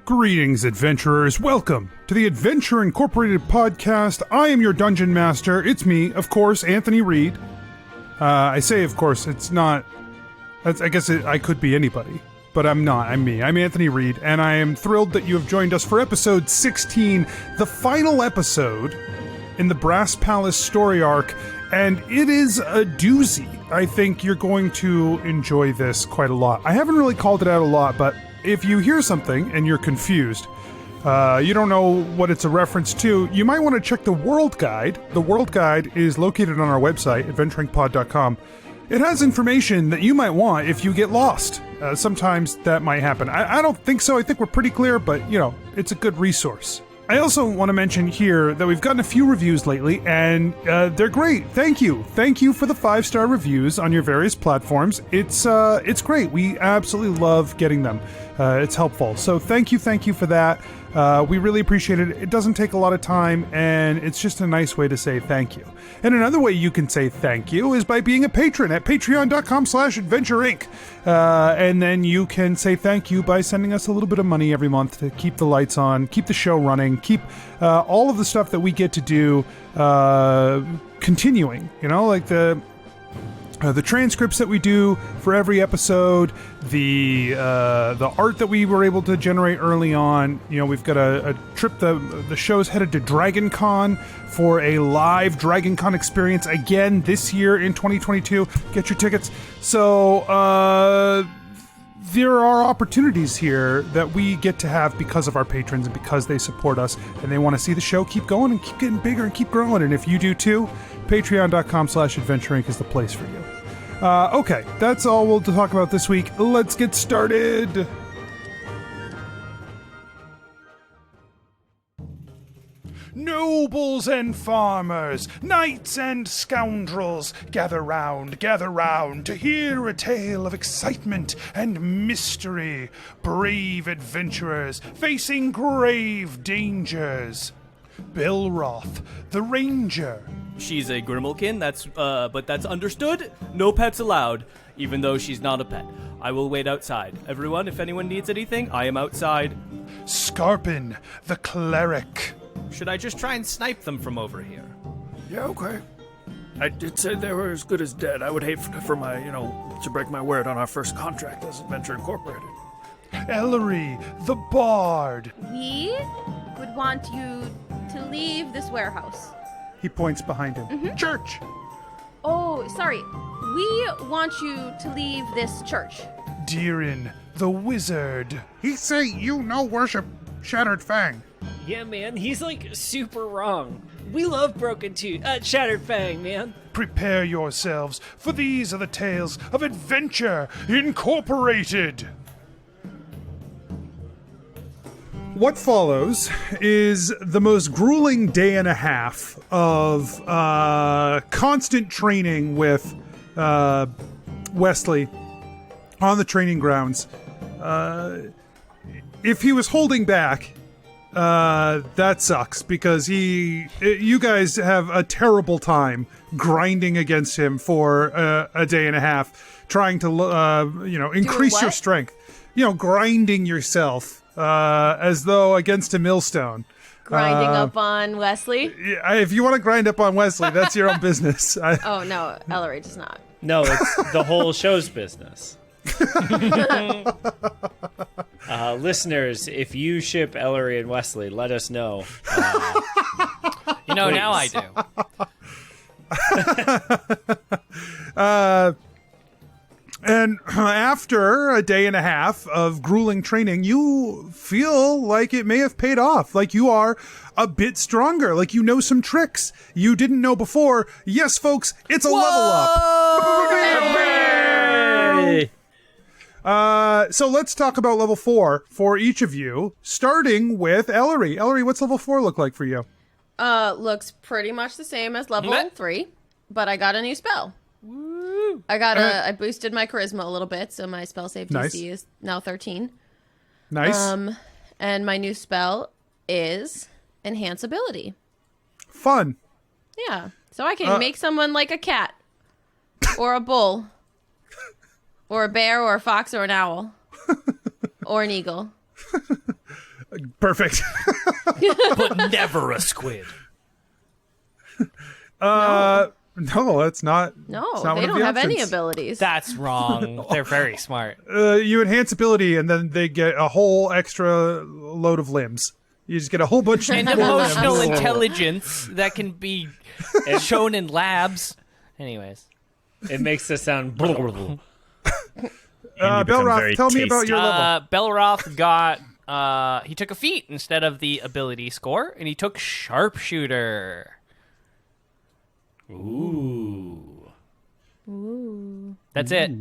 Greetings, adventurers. Welcome to the Adventure Incorporated podcast. I am your dungeon master. It's me, of course, Anthony Reed. I say, of course, it's not... I guess I could be anybody, but I'm not. I'm me. I'm Anthony Reed, and I am thrilled that you have joined us for episode 16, the final episode in the Brass Palace story arc, and it is a doozy. I think you're going to enjoy this quite a lot. I haven't really called it out a lot, but if you hear something and you're confused, you don't know what it's a reference to, you might want to check the World Guide. The World Guide is located on our website, adventuringpod.com. It has information that you might want if you get lost. Sometimes that might happen. I don't think so. I think we're pretty clear, but, you know, it's a good resource. I also want to mention here that we've gotten a few reviews lately, and they're great. Thank you. Thank you for the 5-star reviews on your various platforms. It's great. We absolutely love getting them. It's helpful. So thank you for that. We really appreciate it. It doesn't take a lot of time, and it's just a nice way to say thank you. And another way you can say thank you is by being a patron at patreon.com/adventureinc. And then you can say thank you by sending us a little bit of money every month to keep the lights on, keep the show running, keep all of the stuff that we get to do continuing. You know, like the transcripts that we do for every episode, the art that we were able to generate early on. You know, we've got a trip. The show's headed to Dragon Con for a live Dragon Con experience again this year in 2022. Get your tickets. So there are opportunities here that we get to have because of our patrons and because they support us and they want to see the show keep going and keep getting bigger and keep growing. And if you do too, patreon.com/adventureinc is the place for you. Okay, that's all we'll talk about this week. Let's get started. Nobles and farmers, knights and scoundrels, gather round to hear a tale of excitement and mystery. Brave adventurers facing grave dangers. Belroth, the ranger. She's a Grimalkin, but that's understood. No pets allowed, even though she's not a pet. I will wait outside. Everyone, if anyone needs anything, I am outside. Skarpin, the cleric. Should I just try and snipe them from over here? Yeah, okay. I did say they were as good as dead. I would hate for my, to break my word on our first contract as Adventure Incorporated. Ellori, the bard. We would want you to leave this warehouse. He points behind him. Mm-hmm. Church! Oh, sorry. We want you to leave this church. ReedDeeran, the wizard. He say you no worship Shattered Fang. Yeah, man, he's like super wrong. We love Broken Tooth, Shattered Fang, man. Prepare yourselves, for these are the tales of Adventure Incorporated. What follows is the most grueling day and a half of constant training with Wesley on the training grounds. If he was holding back, that sucks because you guys have a terrible time grinding against him for a day and a half, trying to increase your strength. Grinding yourself. As though against a millstone. Grinding up on Wesley? If you want to grind up on Wesley, that's your own business. Oh, no, Ellori does not. No, it's the whole show's business. Listeners, if you ship Ellori and Wesley, let us know. Now I do. And after a day and a half of grueling training, you feel like it may have paid off. Like you are a bit stronger. Like you know some tricks you didn't know before. Yes, folks, it's a level up. Hey! So let's talk about level 4 for each of you, starting with Ellori. Ellori, what's level 4 look like for you? Looks pretty much the same as level 3, but I got a new spell. I boosted my charisma a little bit, so my spell save DC is now 13. Nice. And my new spell is Enhance Ability. Fun. Yeah. So I can make someone like a cat. Or a bull. Or a bear, or a fox, or an owl. Or an eagle. Perfect. but never a squid. No, that's not. No, it's not they one of don't the have any options. abilities. That's wrong. They're very smart. You enhance ability, and then they get a whole extra load of limbs. You just get a whole bunch And of more emotional limbs. intelligence that can be shown in labs. Anyways. It makes it sound. And you become Belroth, very tell me about tasty. your level. Belroth got, he took a feat instead of the ability score, and he took sharpshooter. Ooh. That's it.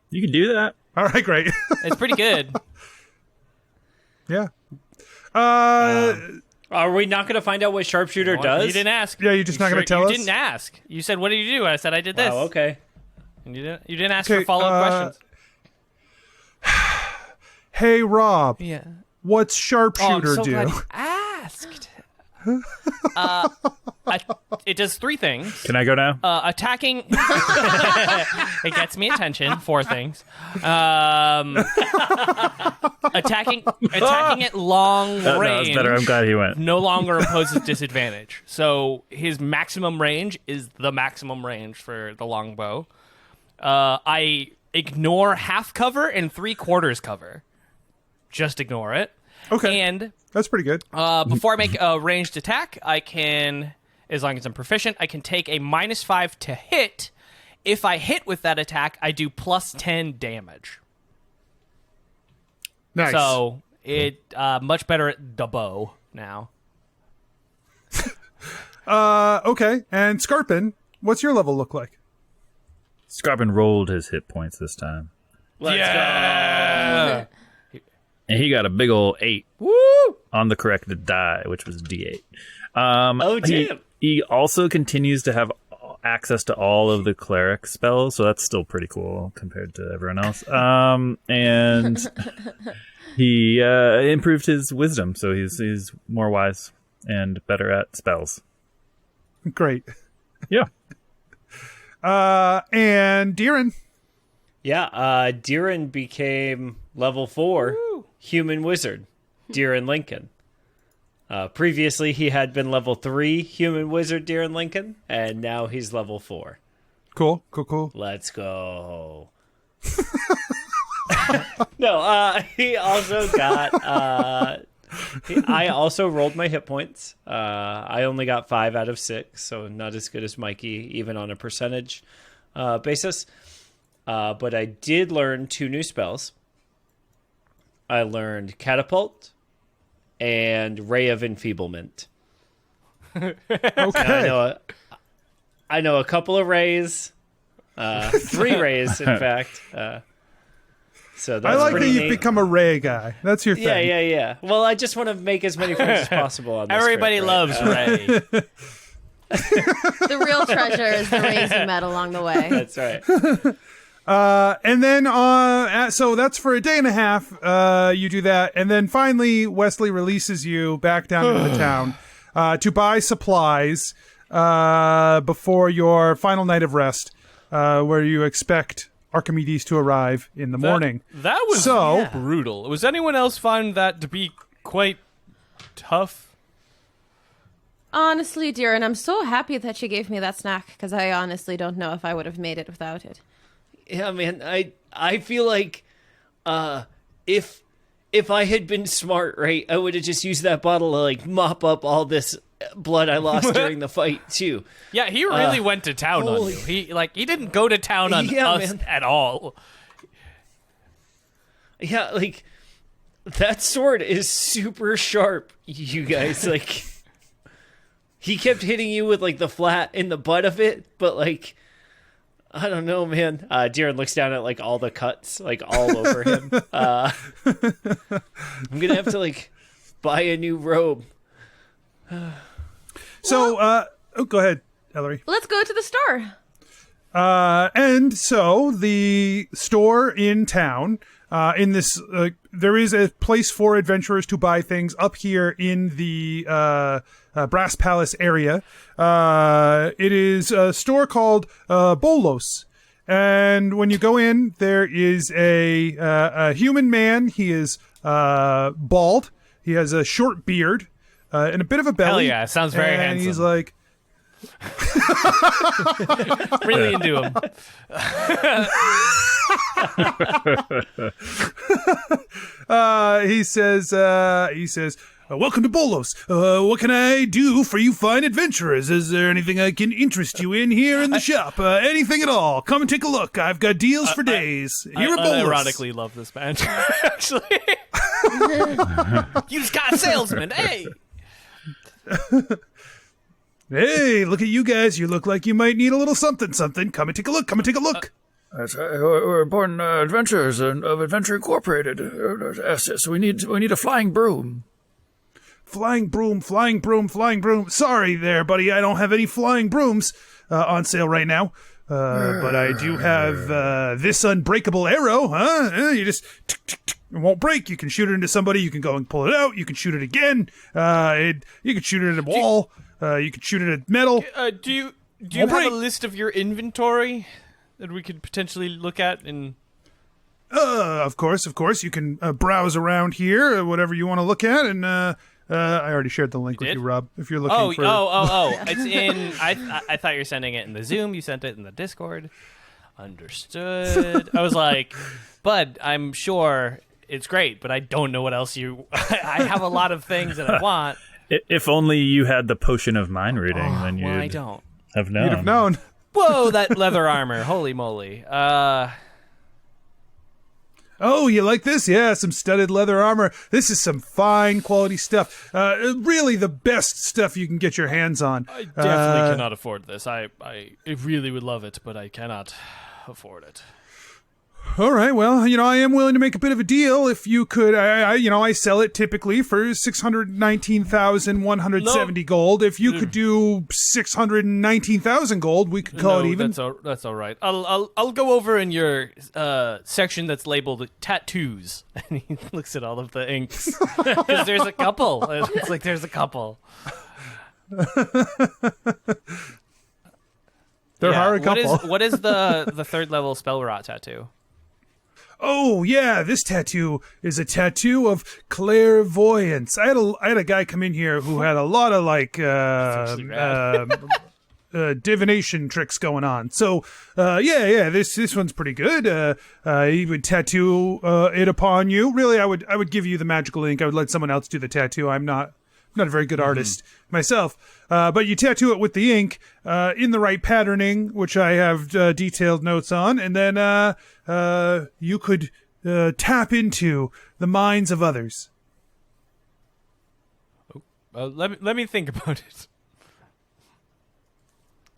You can do that. All right, great. It's pretty good. Yeah. Are we not going to find out what sharpshooter does? You didn't ask. Yeah, you're just not going to tell you us? You didn't ask. You said, what did you do? I said, I did this. Oh, okay. And you didn't ask Okay, for follow-up questions. Hey, Rob, Yeah. what's Oh, I'm sharpshooter so do? glad you asked. It does three things. Can I go now? Attacking. It gets me attention. Four things. Attacking at long That range. was better. I'm glad he went. No longer imposes disadvantage. So his maximum range is the maximum range for the longbow. I ignore half cover and 3/4 cover. Just ignore it. Okay. And That's pretty good. before I make a ranged attack, I can, as long as I'm proficient, I can take a -5 to hit. If I hit with that attack, I do +10 damage. Nice. So it much better at the bow now. Okay. And Skarpin, what's your level look like? Skarpin rolled his hit points this time. Let's Yeah. And he got a big ol' 8 Woo! on the corrected die, which was D8. Oh, damn. He also continues to have access to all of the cleric spells, so that's still pretty cool compared to everyone else. And he improved his wisdom, so he's more wise and better at spells. Great. Yeah. And Deeran. Yeah, Deeran became level 4 human wizard, Deeran Lincoln. Previously, he had been level 3 human wizard, Deeran Lincoln, and now he's level 4. Cool. Let's go. No, he also got... I also rolled my hit points. I only got 5 out of 6, so not as good as Mikey, even on a percentage basis. But I did learn 2 new spells. I learned Catapult and Ray of Enfeeblement. Okay. I know a couple of rays, 3 rays, in fact. So that's I like that pretty you've neat. become a Ray guy. That's your thing. Yeah. Well, I just want to make as many friends as possible on this Everybody trip, right? loves Ray. The real treasure is the rays you met along the way. That's right. And then, so that's for a day and a half. You do that, and then finally, Wesley releases you back down into the town to buy supplies before your final night of rest, where you expect Archimedes to arrive in the morning. That was brutal. Was anyone else find that to be quite tough? Honestly, dear, and I'm so happy that you gave me that snack, because I honestly don't know if I would have made it without it. Yeah, man. I feel like if I had been smart, right, I would have just used that bottle to like mop up all this blood I lost during the fight too. Yeah, he really went to town on you. He didn't go to town on us man. at all. Yeah, like that sword is super sharp, you guys. Like he kept hitting you with like the flat in the butt of it, but like I don't know, man. Deeran looks down at like all the cuts, like all over him. I'm gonna have to like buy a new robe. So, go ahead, Ellori. Let's go to the store. And so the store in town, in this, there is a place for adventurers to buy things up here in the Brass Palace area. It is a store called Bolos. And when you go in, there is a human man. He is bald. He has a short beard and a bit of a belly. Hell yeah, sounds very and handsome. He's like, really into him. he says, welcome to Bolos. What can I do for you fine adventurers? Is there anything I can interest you in here in the shop? Anything at all? Come and take a look. I've got deals for days. Here at Bolos. I ironically love this band, actually. You just got a salesman, hey! Hey, look at you guys. You look like you might need a little something. Come and take a look. That's right. We're important adventurers of Adventure Incorporated. So we need a flying broom. Flying broom. Sorry there, buddy. I don't have any flying brooms on sale right now. But I do have this unbreakable arrow, huh? You just it won't break. You can shoot it into somebody. You can go and pull it out. You can shoot it again. You can shoot it at a wall. You can shoot it at metal. Do you have a list of your inventory that we could potentially look at? And of course. You can browse around here, whatever you want to look at, and I already shared the link with you, Rob. If you're looking for it's in. I thought you were sending it in the Zoom. You sent it in the Discord. Understood. I was like, Bud, I'm sure it's great, but I don't know what else you. I have a lot of things that I want. If only you had the potion of mind reading, then you'd I don't. have known. You'd have known. Whoa, that leather armor. Holy moly. Oh, you like this? Yeah, some studded leather armor. This is some fine quality stuff. Really the best stuff you can get your hands on. I definitely cannot afford this. I really would love it, but I cannot afford it. All right, well, I am willing to make a bit of a deal if you could. I sell it typically for 619,170 gold. If you could do 619,000 gold, we could call it even. That's all right. I'll go over in your section that's labeled tattoos, and he looks at all of the inks because there's a couple. It's like there's a couple. There are a couple. What is the third level spell rot tattoo? Oh yeah, this tattoo is a tattoo of clairvoyance. I had a guy come in here who had a lot of divination tricks going on. So this one's pretty good. He would tattoo it upon you. Really, I would give you the magical ink. I would let someone else do the tattoo. I'm not a very good artist myself. But you tattoo it with the ink in the right patterning, which I have detailed notes on, and then you could tap into the minds of others. Let me think about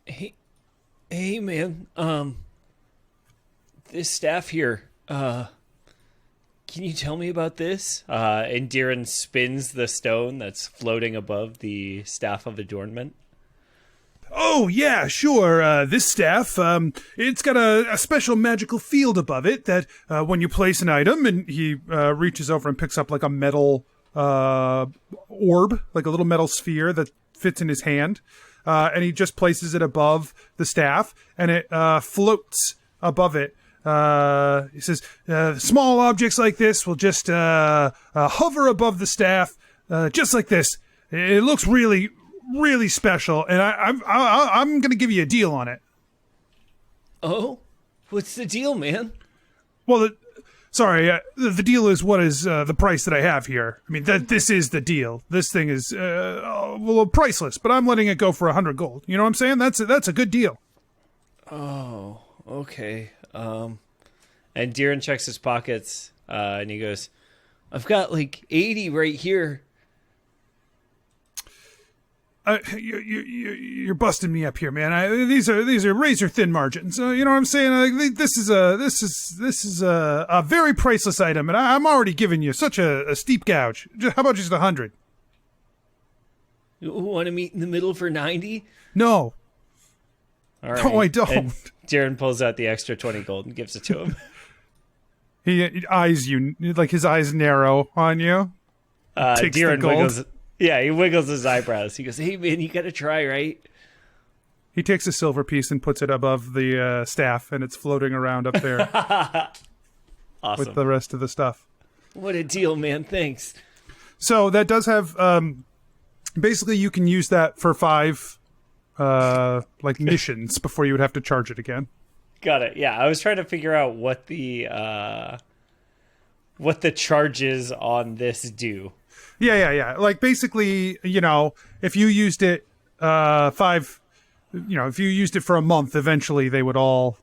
it. Hey man, this staff here, can you tell me about this? And Deeran spins the stone that's floating above the staff of adornment. Oh, yeah, sure. This staff, it's got a special magical field above it that when you place an item, and he reaches over and picks up like a metal orb, like a little metal sphere that fits in his hand, and he just places it above the staff, and it floats above it. He says, small objects like this will just hover above the staff, just like this. It looks really, really special, and I'm going to give you a deal on it. Oh? What's the deal, man? Well, the deal is what is the price that I have here. I mean, this is the deal. This thing is, priceless, but I'm letting it go for 100 gold. You know what I'm saying? That's a good deal. Oh, okay. And Deeran checks his pockets, and he goes, I've got like 80 right here. You're busting me up here, man. These are razor thin margins. You know what I'm saying? This is a very priceless item, and I'm already giving you such a steep gouge. How about just 100? You want to meet in the middle for 90? No. All right. No, I don't. And Deeran pulls out the extra 20 gold and gives it to him. He eyes you, like his eyes narrow on you. Takes Deeran the gold. wiggles. Yeah, he wiggles his eyebrows. He goes, "Hey man, you gotta try, right?" He takes a silver piece and puts it above the staff, and it's floating around up there. Awesome. With the rest of the stuff. What a deal, man! Thanks. So that does have basically you can use that for 5 like missions before you would have to charge it again. Got it. Yeah, I was trying to figure out what the charges on this do. Yeah. Like basically, if you used it 5, if you used it for a month, eventually they would all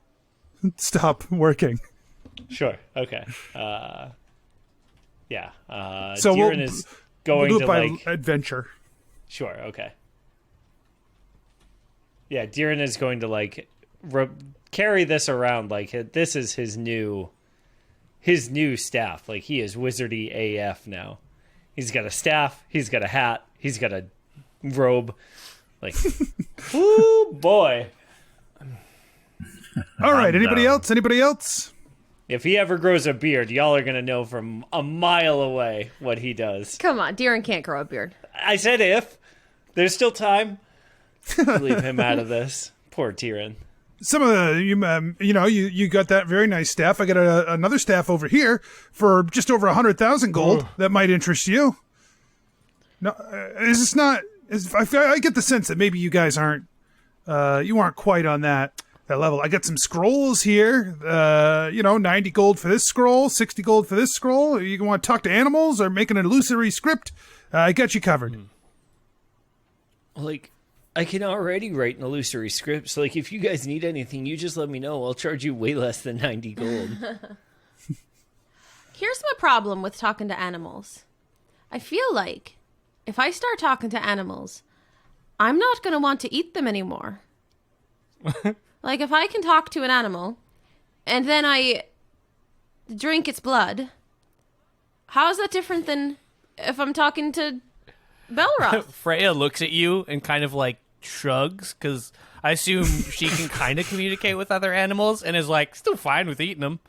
stop working. Sure. Okay. Yeah. So Deeran is going we'll do to it by like adventure. Sure. Okay. Yeah, Deeran is going to like carry this around like this is his new staff. Like he is wizardy AF now. He's got a staff. He's got a hat. He's got a robe. Like, ooh boy. All right. Anybody else? If he ever grows a beard, y'all are gonna know from a mile away what he does. Come on, Deeran can't grow a beard. I said if. There's still time. Leave him out of this. Poor Deeran. Some of the you got that very nice staff. I got another staff over here for just over 100,000 gold. That might interest you. No, is this not? I get the sense that maybe you guys aren't quite on that level. I got some scrolls here. 90 gold for this scroll, 60 gold for this scroll. You want to talk to animals or make an illusory script? I got you covered. Like, I can already write an illusory script, so like if you guys need anything, you just let me know. I'll charge you way less than 90 gold. Here's my problem with talking to animals. I feel like if I start talking to animals, I'm not going to want to eat them anymore. Like if I can talk to an animal and then I drink its blood, how is that different than if I'm talking to Belroth? Freya looks at you and kind of like shrugs because I assume she can kind of communicate with other animals and is like still fine with eating them.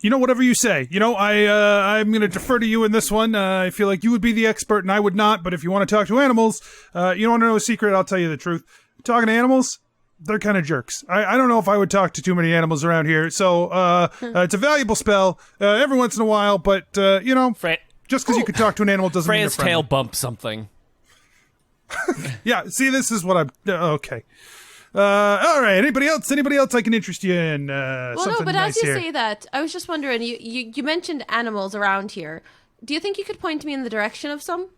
Whatever you say. I'm going to defer to you in this one. I feel like you would be the expert and I would not, but if you want to talk to animals, you don't want to know a secret, I'll tell you the truth. Talking to animals, they're kind of jerks. I don't know if I would talk to too many animals around here, so it's a valuable spell every once in a while, but, just because you can talk to an animal doesn't mean Freya's they're friendly. tail bumps something. Yeah, see, this is what I'm... okay. All right, anybody else I can interest you in? Well, something no, but nice as you here. say that, I was just wondering, you mentioned animals around here. Do you think you could point me in the direction of some?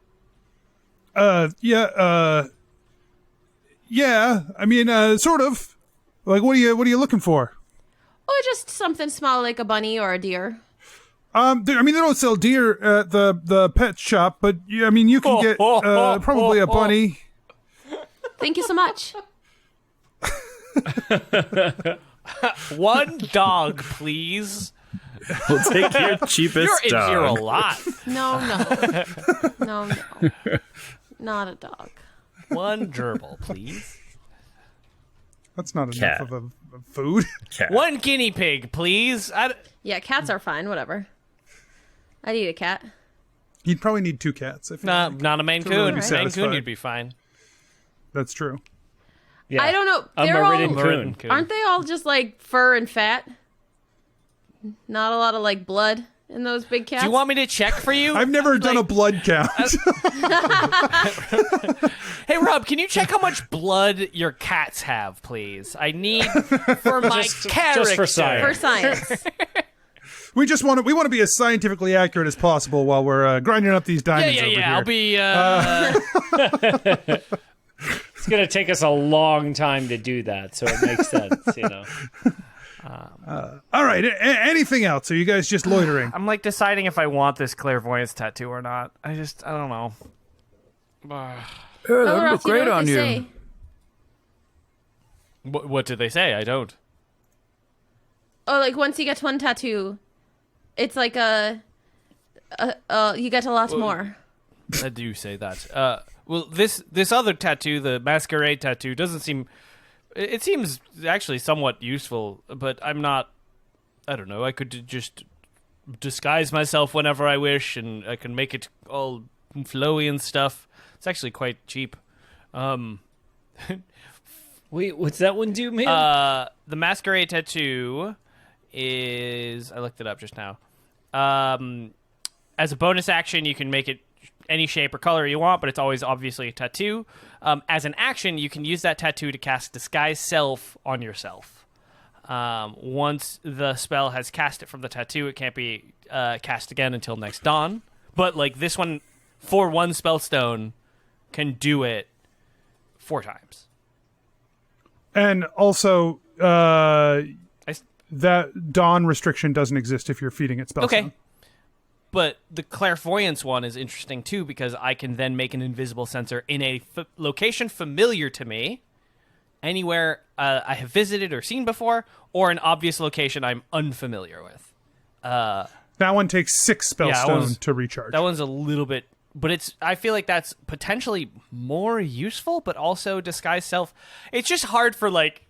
Yeah, I mean, sort of. Like, what are you looking for? Oh, just something small like a bunny or a deer. They don't sell deer at the pet shop, but you can get probably a bunny. Thank you so much. One dog, please. We'll take your cheapest dog. You're a lot. No. Not a dog. One gerbil, please. That's not Cat. enough of a food. Cat. One guinea pig, please. Yeah, cats are fine. Whatever. I'd eat a cat. You'd probably need 2 cats. If Nah, anything, not a Maine to really Coon. be Maine satisfied. Coon, you'd be fine. That's true. Yeah. I don't know. A They're all, Meridian Coon. aren't they all just like fur and fat? Not a lot of like blood in those big cats. Do you want me to check for you? I've never done a blood count. Hey, Rob, can you check how much blood your cats have, please? I need for my character. just for science. For science. we want to be as scientifically accurate as possible while we're grinding up these diamonds over here. I'll be. It's going to take us a long time to do that, so it makes sense, All right. Anything else? Are you guys just loitering? I'm like deciding if I want this clairvoyance tattoo or not. I don't know. Yeah, that would Belroth, look great you know what on they you. say? What did they say? I don't. Oh, like once you get one tattoo, it's like you get a lot more. I do say that. Well, this other tattoo, the masquerade tattoo, doesn't seem. It seems actually somewhat useful, but I'm not. I don't know. I could just disguise myself whenever I wish, and I can make it all flowy and stuff. It's actually quite cheap. Wait, what's that one do, man? The Masquerade tattoo is... I looked it up just now. As a bonus action, you can make it any shape or color you want, but it's always obviously a tattoo. As an action, you can use that tattoo to cast Disguise Self on yourself. Once the spell has cast it from the tattoo, it can't be cast again until next dawn. But like this one, for one spellstone, can do it 4 times. And also, that dawn restriction doesn't exist if you're feeding it spellstone. Okay. But the clairvoyance one is interesting too, because I can then make an invisible sensor in a location familiar to me, anywhere I have visited or seen before, or an obvious location I'm unfamiliar with. That one takes 6 spellstone to recharge. That one's a little bit... But I feel like that's potentially more useful, but also Disguise Self. It's just hard for, like...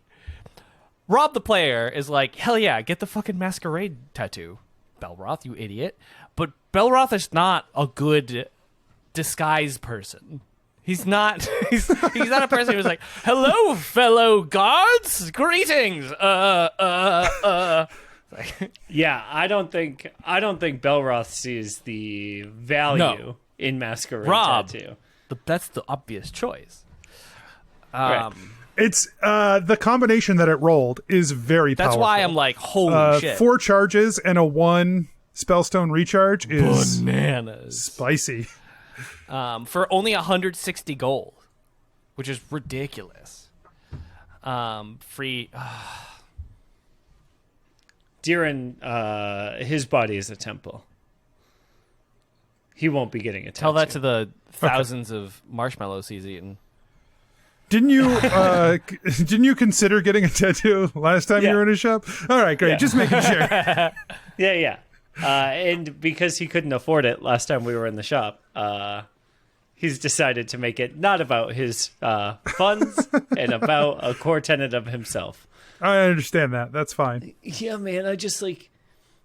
Rob the player is like, hell yeah, get the fucking Masquerade tattoo, Belroth, you idiot. But Belroth is not a good disguise person. He's not he's not a person who's like, hello, fellow gods, greetings. Yeah, I don't think Belroth sees the value in Masquerade tattoo. That's the obvious choice. Right. It's the combination that it rolled is very powerful. That's why I'm like, holy shit. 4 charges and a 1 spellstone recharge is bananas. Spicy. For only 160 gold, which is ridiculous. Free. Deeran, his body is a temple. He won't be getting a tattoo. Tell that to the thousands of marshmallows he's eaten. Didn't you consider getting a tattoo last time you were in a shop? All right, great. Yeah. Just making sure. Yeah. And because he couldn't afford it last time we were in the shop, he's decided to make it not about his funds and about a core tenet of himself. I understand that. That's fine. Yeah, man. I just like,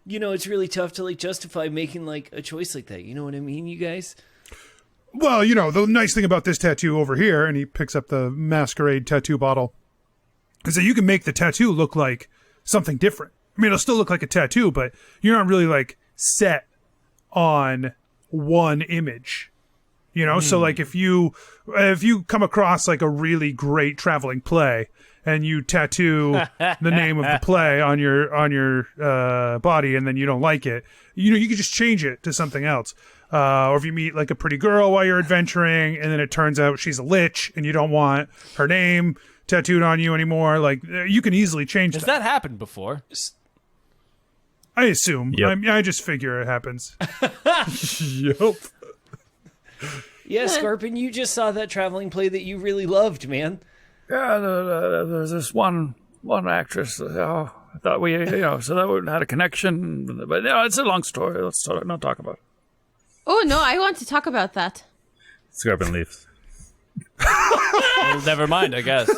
it's really tough to like justify making like a choice like that. You know what I mean, you guys? Well, the nice thing about this tattoo over here, and he picks up the Masquerade tattoo bottle, is that you can make the tattoo look like something different. I mean, it'll still look like a tattoo, but you're not really like set on one image. So like if you come across like a really great traveling play and you tattoo the name of the play on your body and then you don't like it, you can just change it to something else. Or if you meet like a pretty girl while you're adventuring and then it turns out she's a lich and you don't want her name tattooed on you anymore, like you can easily change Has that happened before? I assume. Yep. I just figure it happens. Yup. Yeah, Skarpin, you just saw that traveling play that you really loved, man. Yeah, there's this one actress. I thought we, so that we had a connection. But it's a long story. Let's not talk about it. Oh, no, I want to talk about that. Skarpin leaves. Well, never mind, I guess.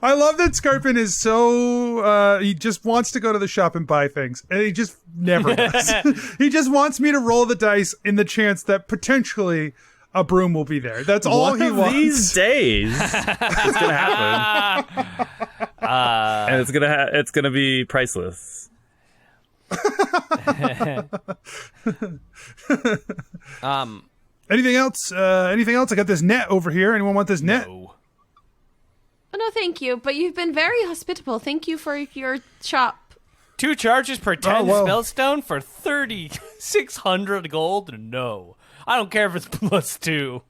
I love that Skarpin is so he just wants to go to the shop and buy things, and he just never does. He just wants me to roll the dice in the chance that potentially a broom will be there. That's all he wants. These days, it's gonna happen, and it's gonna be priceless. Anything else? I got this net over here. Anyone want this net? No. Oh, no, thank you. But you've been very hospitable. Thank you for your shop. 2 charges per 10 whoa. spellstone for 3,600 gold? No. I don't care if it's +2.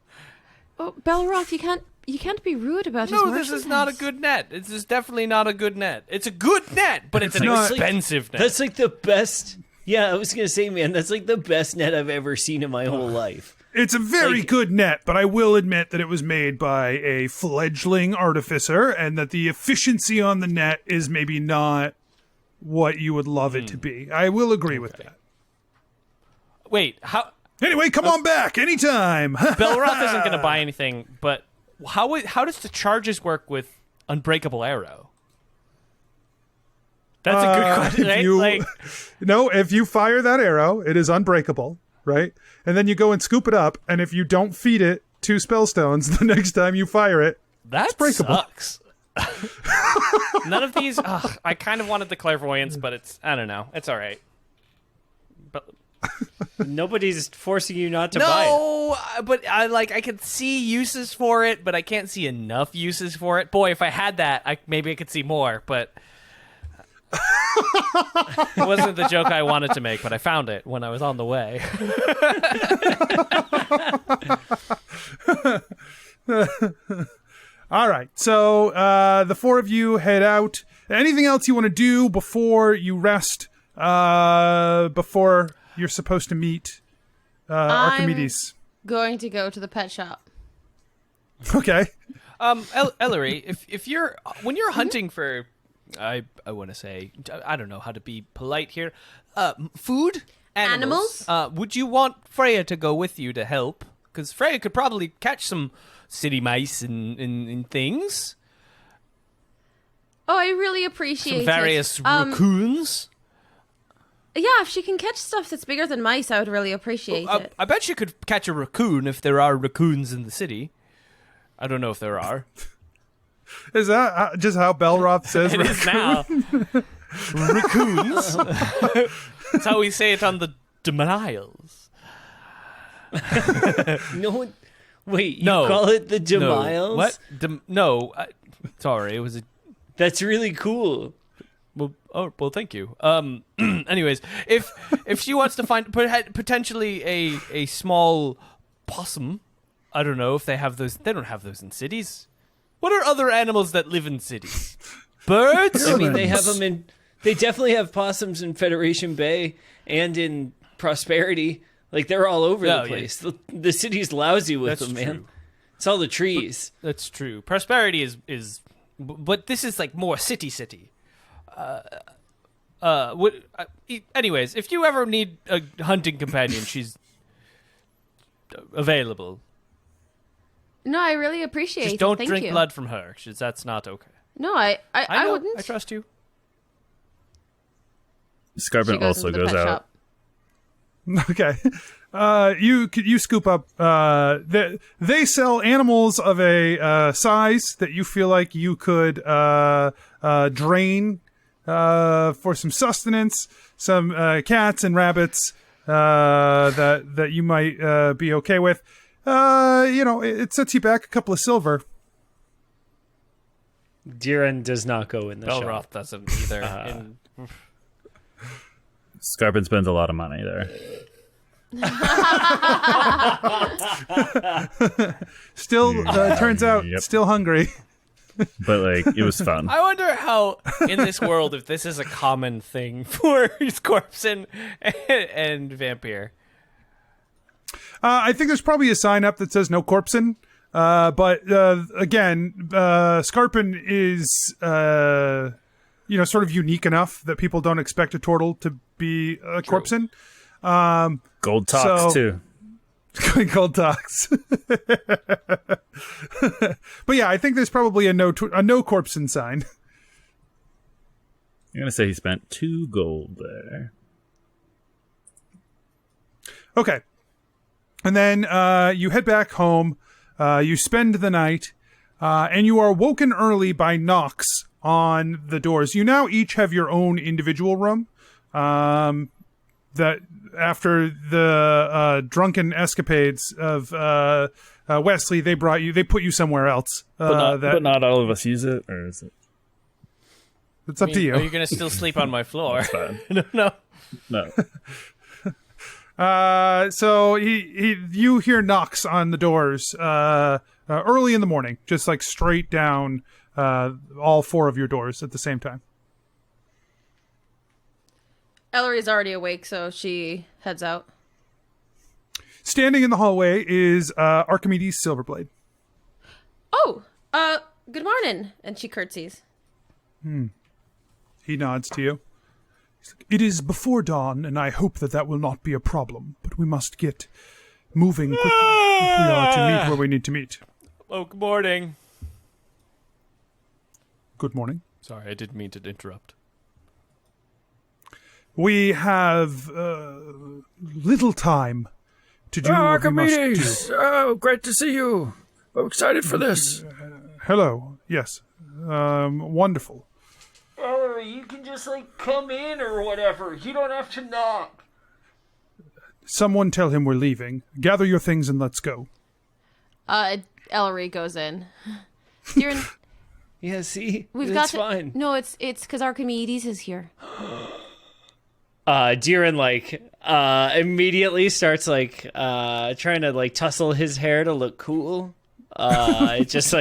Oh, Belroth, you can't be rude about his No, this is not a good net. This is definitely not a good net. It's a good net, but it's an not. expensive net. That's like the best. Yeah, I was going to say, man, that's like the best net I've ever seen in my whole life. It's a very good net, but I will admit that it was made by a fledgling artificer, and that the efficiency on the net is maybe not what you would love it to be. I will agree with that. Wait, how... Anyway, come on back anytime. Belroth isn't going to buy anything, but how does the charges work with Unbreakable Arrow? That's a good question, right? No, if you fire that arrow, it is unbreakable, right? And then you go and scoop it up, and if you don't feed it 2 spellstones the next time you fire it, that it's breakable. sucks. None of these. I kind of wanted the clairvoyance, but I don't know. It's all right. But Nobody's forcing you not to buy it. no, but I could see uses for it, but I can't see enough uses for it. Boy, if I had that, maybe I could see more. But it wasn't the joke I wanted to make, but I found it when I was on the way. All right. So the four of you head out. Anything else you want to do before you rest? Before you're supposed to meet Archimedes? Going to go to the pet shop. Okay. Ellori, if you're when you're hunting for, I want to say, I don't know how to be polite here. Food, animals. Would you want Freya to go with you to help? Because Freya could probably catch some city mice and things. Oh, I really appreciate Some various it. raccoons. Yeah, if she can catch stuff that's bigger than mice, I would really appreciate it. I bet you could catch a raccoon if there are raccoons in the city. I don't know if there are. Is that just how Belroth says It is now. Raccoons. That's how we say it on the Demiles. No, wait, you No. call it the Demiles? No. What? No. Sorry, it was a... That's really cool. Well, thank you. Anyways, if she wants to find potentially a small possum, I don't know if they have those. They don't have those in cities. What are other animals that live in cities? Birds? I mean, they have them in. They definitely have possums in Federation Bay and in Prosperity. Like they're all over the place. Yeah. The city's lousy with them, man. True. It's all the trees. That's true. Prosperity is, but this is like more city. Anyways, if you ever need a hunting companion, she's available. No, I really appreciate Just it. don't Thank drink you. blood from her. That's not okay. No, I know. wouldn't. I trust you. She Skarpin also into the goes pet out. shop. Okay. You scoop up. They sell animals of a size that you feel like you could drain for some sustenance. Some cats and rabbits that you might be okay with. It sets you back a couple of silver. Deeran does not go in the shop. Belroth doesn't either. Skarpin spends a lot of money there. Still, turns out, Yep. still hungry. But like it was fun. I wonder how in this world if this is a common thing for Scorpson and Vampire. I think there's probably a sign up that says no corpsin. But again, Skarpin is sort of unique enough that people don't expect a turtle to be a corpsin. Gold talks too. Gold talks. But yeah, I think there's probably a no corpsin sign. I'm gonna say he spent 2 gold there. Okay. And then you head back home. You spend the night, and you are woken early by knocks on the doors. You now each have your own individual room. That after the drunken escapades of Wesley, they put you somewhere else. But not all of us use it, or is it? It's up to you. Are you going to still sleep on my floor? Fine. No. So you hear knocks on the doors early in the morning, just like straight down all 4 of your doors at the same time. Ellori's already awake, so she heads out. Standing in the hallway is Archimedes Silverblade. Oh, good morning. And she curtsies. He nods to you. It is before dawn, and I hope that will not be a problem, but we must get moving quickly if we are to meet where we need to meet. Oh, good morning. Good morning. Sorry, I didn't mean to interrupt. We have little time to do what we must Archimedes! do. Oh, great to see you. I'm excited for this. Hello. Yes. Wonderful. Ellori, you can just, come in or whatever. You don't have to knock. Someone tell him we're leaving. Gather your things and let's go. Ellori goes in. Deeran, Yeah, see? it's fine. No, it's because Archimedes is here. Deeran, immediately starts, trying to, tussle his hair to look cool. It's just,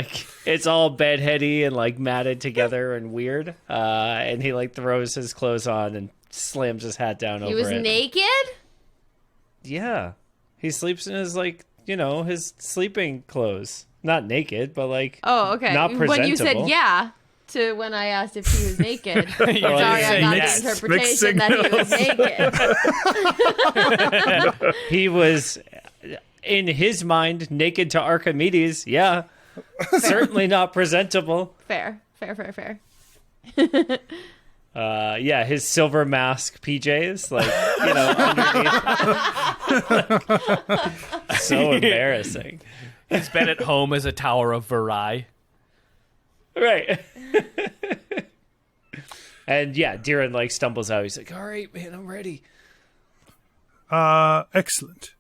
it's all bedheady and, matted together and weird. And he, throws his clothes on and slams his hat down over it. He was naked? Yeah. He sleeps in his, his sleeping clothes. Not naked, but, Oh, okay. not presentable. When you said yeah to when I asked if he was naked. Sorry, I got yes. the interpretation that he was naked. He was, in his mind, naked to Archimedes. Yeah. Certainly not presentable. Fair. Yeah, his silver mask PJs, underneath. So embarrassing. His bed at home is a tower of Varai. Right. And yeah, Deeran stumbles out. He's like, all right, man, I'm ready. Excellent.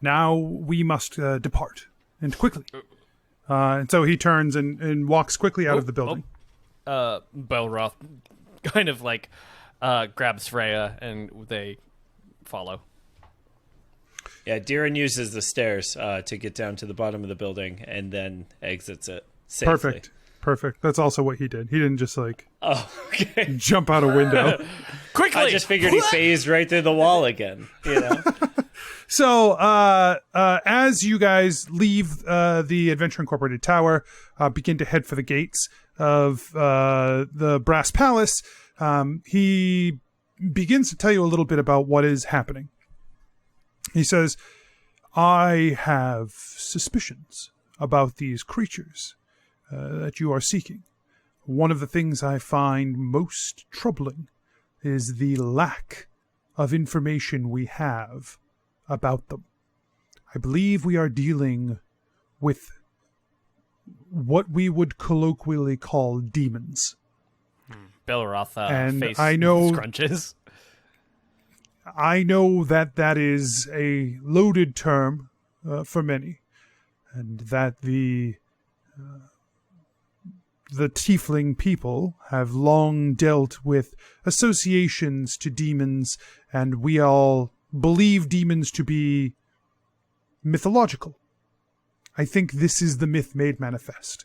Now we must depart, and quickly. And so he turns and walks quickly out of the building. Belroth kind of grabs Freya and they follow. Yeah, Deeran uses the stairs to get down to the bottom of the building and then exits it safely. Perfect. That's also what he did. He didn't just Oh, okay. jump out a window. Quickly! I just figured he phased right through the wall again, So, as you guys leave the Adventure Incorporated tower, begin to head for the gates of the Brass Palace, he begins to tell you a little bit about what is happening. He says, I have suspicions about these creatures that you are seeking. One of the things I find most troubling is the lack of information we have about them. I believe we are dealing with what we would colloquially call demons. Belroth And face I know- scrunches. I know that that is a loaded term for many, and that the tiefling people have long dealt with associations to demons, and we all believe demons to be mythological. I think this is the myth made manifest.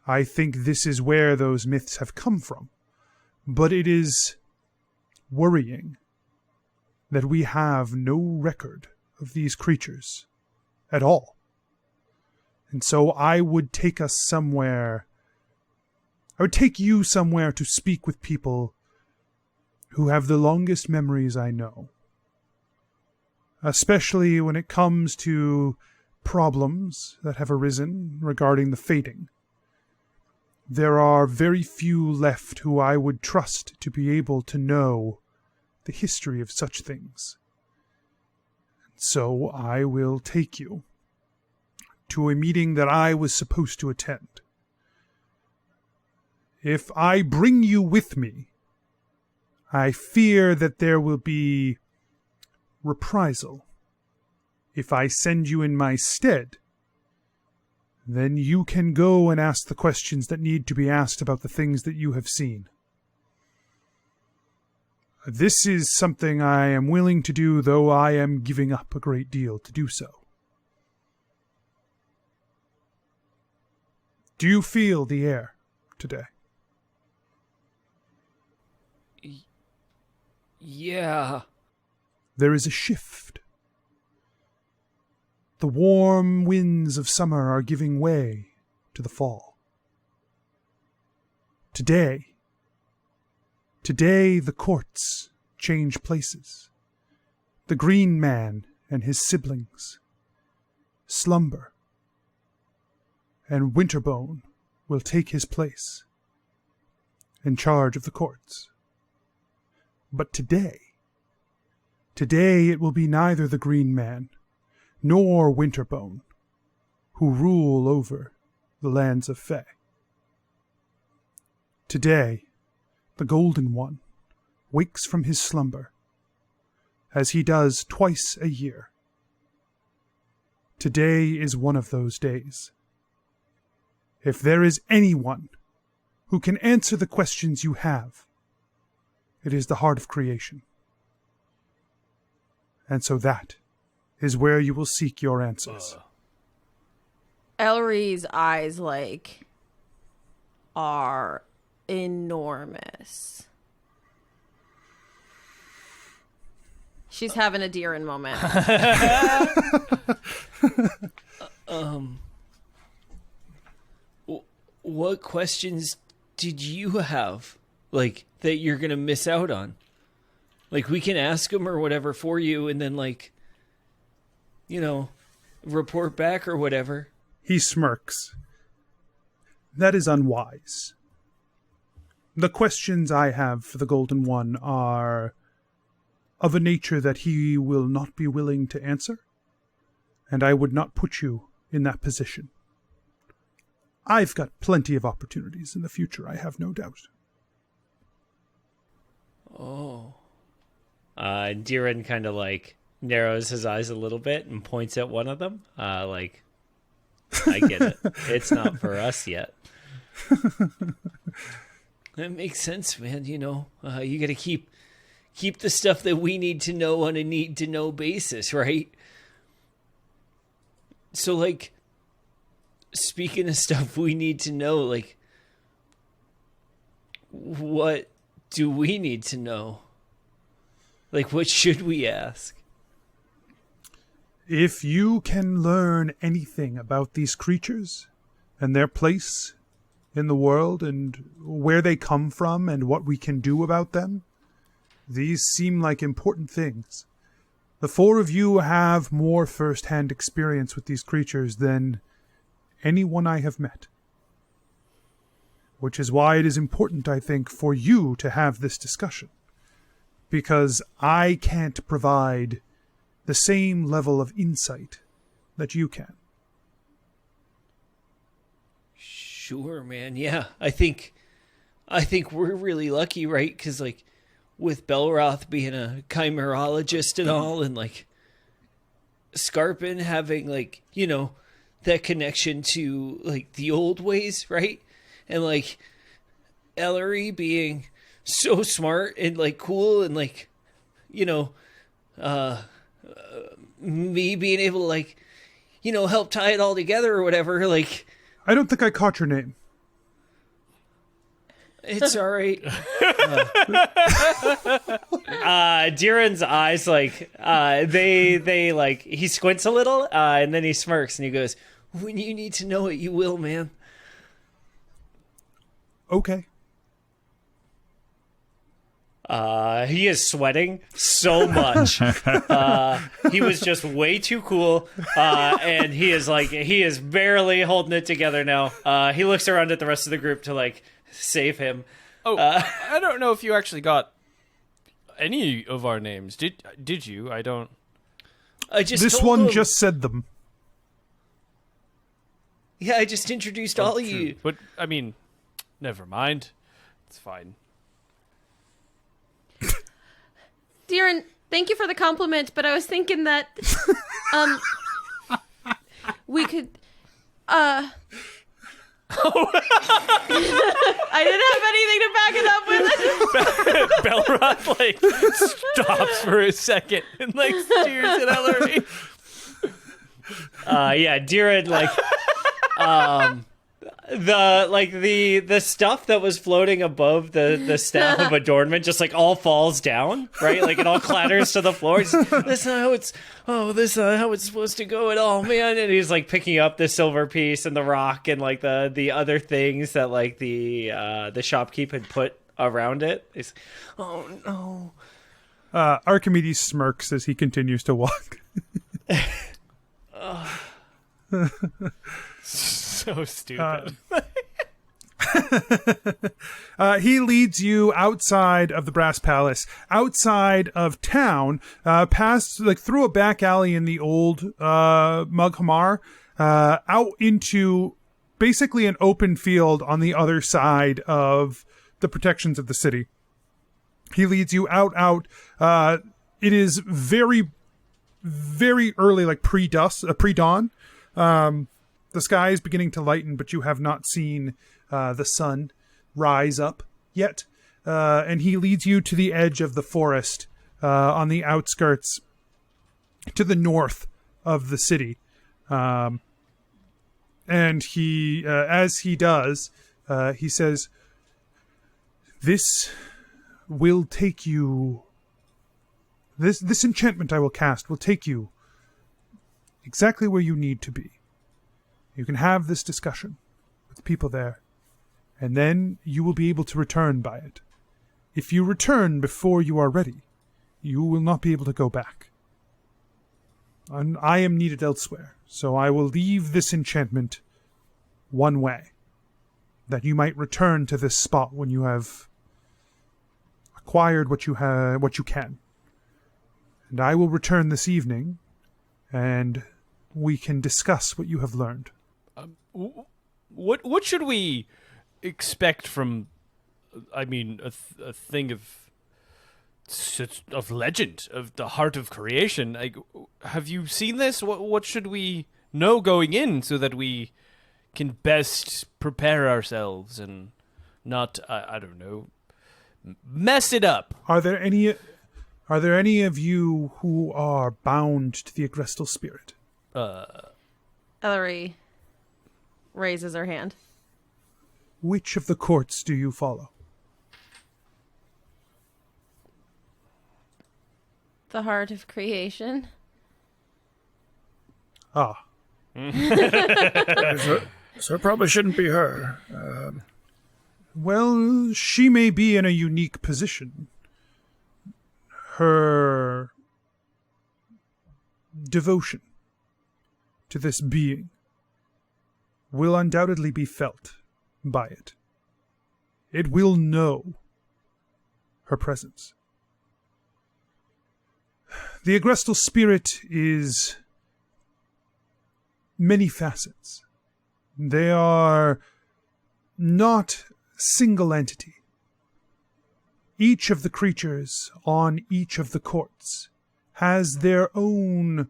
I think this is where those myths have come from. But it is worrying that we have no record of these creatures at all. And so I would take us somewhere. I would take you somewhere to speak with people who have the longest memories I know. Especially when it comes to problems that have arisen regarding the fading. There are very few left who I would trust to be able to know the history of such things. So I will take you to a meeting that I was supposed to attend. If I bring you with me, I fear that there will be reprisal. If I send you in my stead, then you can go and ask the questions that need to be asked about the things that you have seen. This is something I am willing to do, though I am giving up a great deal to do so. Do you feel the air today? Yeah. There is a shift. The warm winds of summer are giving way to the fall. Today, the courts change places. The Green Man and his siblings slumber, and Winterbone will take his place in charge of the courts. But today it will be neither the Green Man nor Winterbone who rule over the lands of Fae. Today, the Golden One wakes from his slumber, as he does twice a year. Today is one of those days. If there is anyone who can answer the questions you have, it is the heart of creation. And so that is where you will seek your answers. Ellori's eyes, are enormous. She's having a Deeran moment. What questions did you have, that you're going to miss out on? We can ask them or whatever for you and then, report back or whatever. He smirks. That is unwise. The questions I have for the Golden One are of a nature that he will not be willing to answer, and I would not put you in that position. I've got plenty of opportunities in the future, I have no doubt. Oh. Deeran kind of narrows his eyes a little bit and points at one of them. I get it. It's not for us yet. That makes sense, man. You got to keep the stuff that we need to know on a need to know basis, right? So speaking of stuff we need to know, what do we need to know? What should we ask? If you can learn anything about these creatures and their place in the world and where they come from and what we can do about them, these seem like important things. The four of you have more first-hand experience with these creatures than anyone I have met. Which is why it is important, I think, for you to have this discussion. Because I can't provide the same level of insight that you can. Sure, man. Yeah, I think we're really lucky, right? Because with Belroth being a chimerologist and all, and Skarpin having that connection to the old ways, right? And Ellori being so smart and cool and me being able to help tie it all together or whatever. I don't think I caught your name. It's all right. Deeran's eyes, they he squints a little, and then he smirks and he goes, "When you need to know it, you will, man." Okay. He is sweating so much. He was just way too cool, and he is barely holding it together now. He looks around at the rest of the group to save him. I don't know if you actually got any of our names. Did you? I don't. I just this told one him. just said them. Yeah, I just introduced all of you. But I mean, never mind. It's fine. Deeran, thank you for the compliment, but I was thinking that we could I didn't have anything to back it up with. Belroth stops for a second and stares at Ellori. Yeah, Deeran the stuff that was floating above the staff of adornment just all falls down, right? It all clatters to the floor. This is how it's how it's supposed to go at all, man. And he's picking up the silver piece and the rock and the other things that the shopkeep had put around it. He's, oh no. Archimedes smirks as he continues to walk. So stupid. He leads you outside of the Brass Palace, outside of town, past through a back alley in the old Mughamar, out into basically an open field on the other side of the protections of the city. He leads you out. It is very, very early, like pre-dawn. The sky is beginning to lighten, but you have not seen the sun rise up yet. And he leads you to the edge of the forest on the outskirts to the north of the city. And he, as he does, he says, "This will take you... This enchantment I will cast will take you exactly where you need to be. You can have this discussion with the people there, and then you will be able to return by it. If you return before you are ready, you will not be able to go back. And I am needed elsewhere, so I will leave this enchantment one way, that you might return to this spot when you have acquired what you can. And I will return this evening, and we can discuss what you have learned." What should we expect from, I mean, a thing of legend, of the heart of creation? Like, have you seen this? What should we know going in so that we can best prepare ourselves and not, I don't know, mess it up? Are there any of you who are bound to the Agrestal spirit? Ellori raises her hand. Which of the courts do you follow? The heart of creation. Ah. So it probably shouldn't be her. Well, she may be in a unique position. Her devotion to this being will undoubtedly be felt by it. It will know her presence. The Agrestal spirit is many facets. They are not single entity. Each of the creatures on each of the courts has their own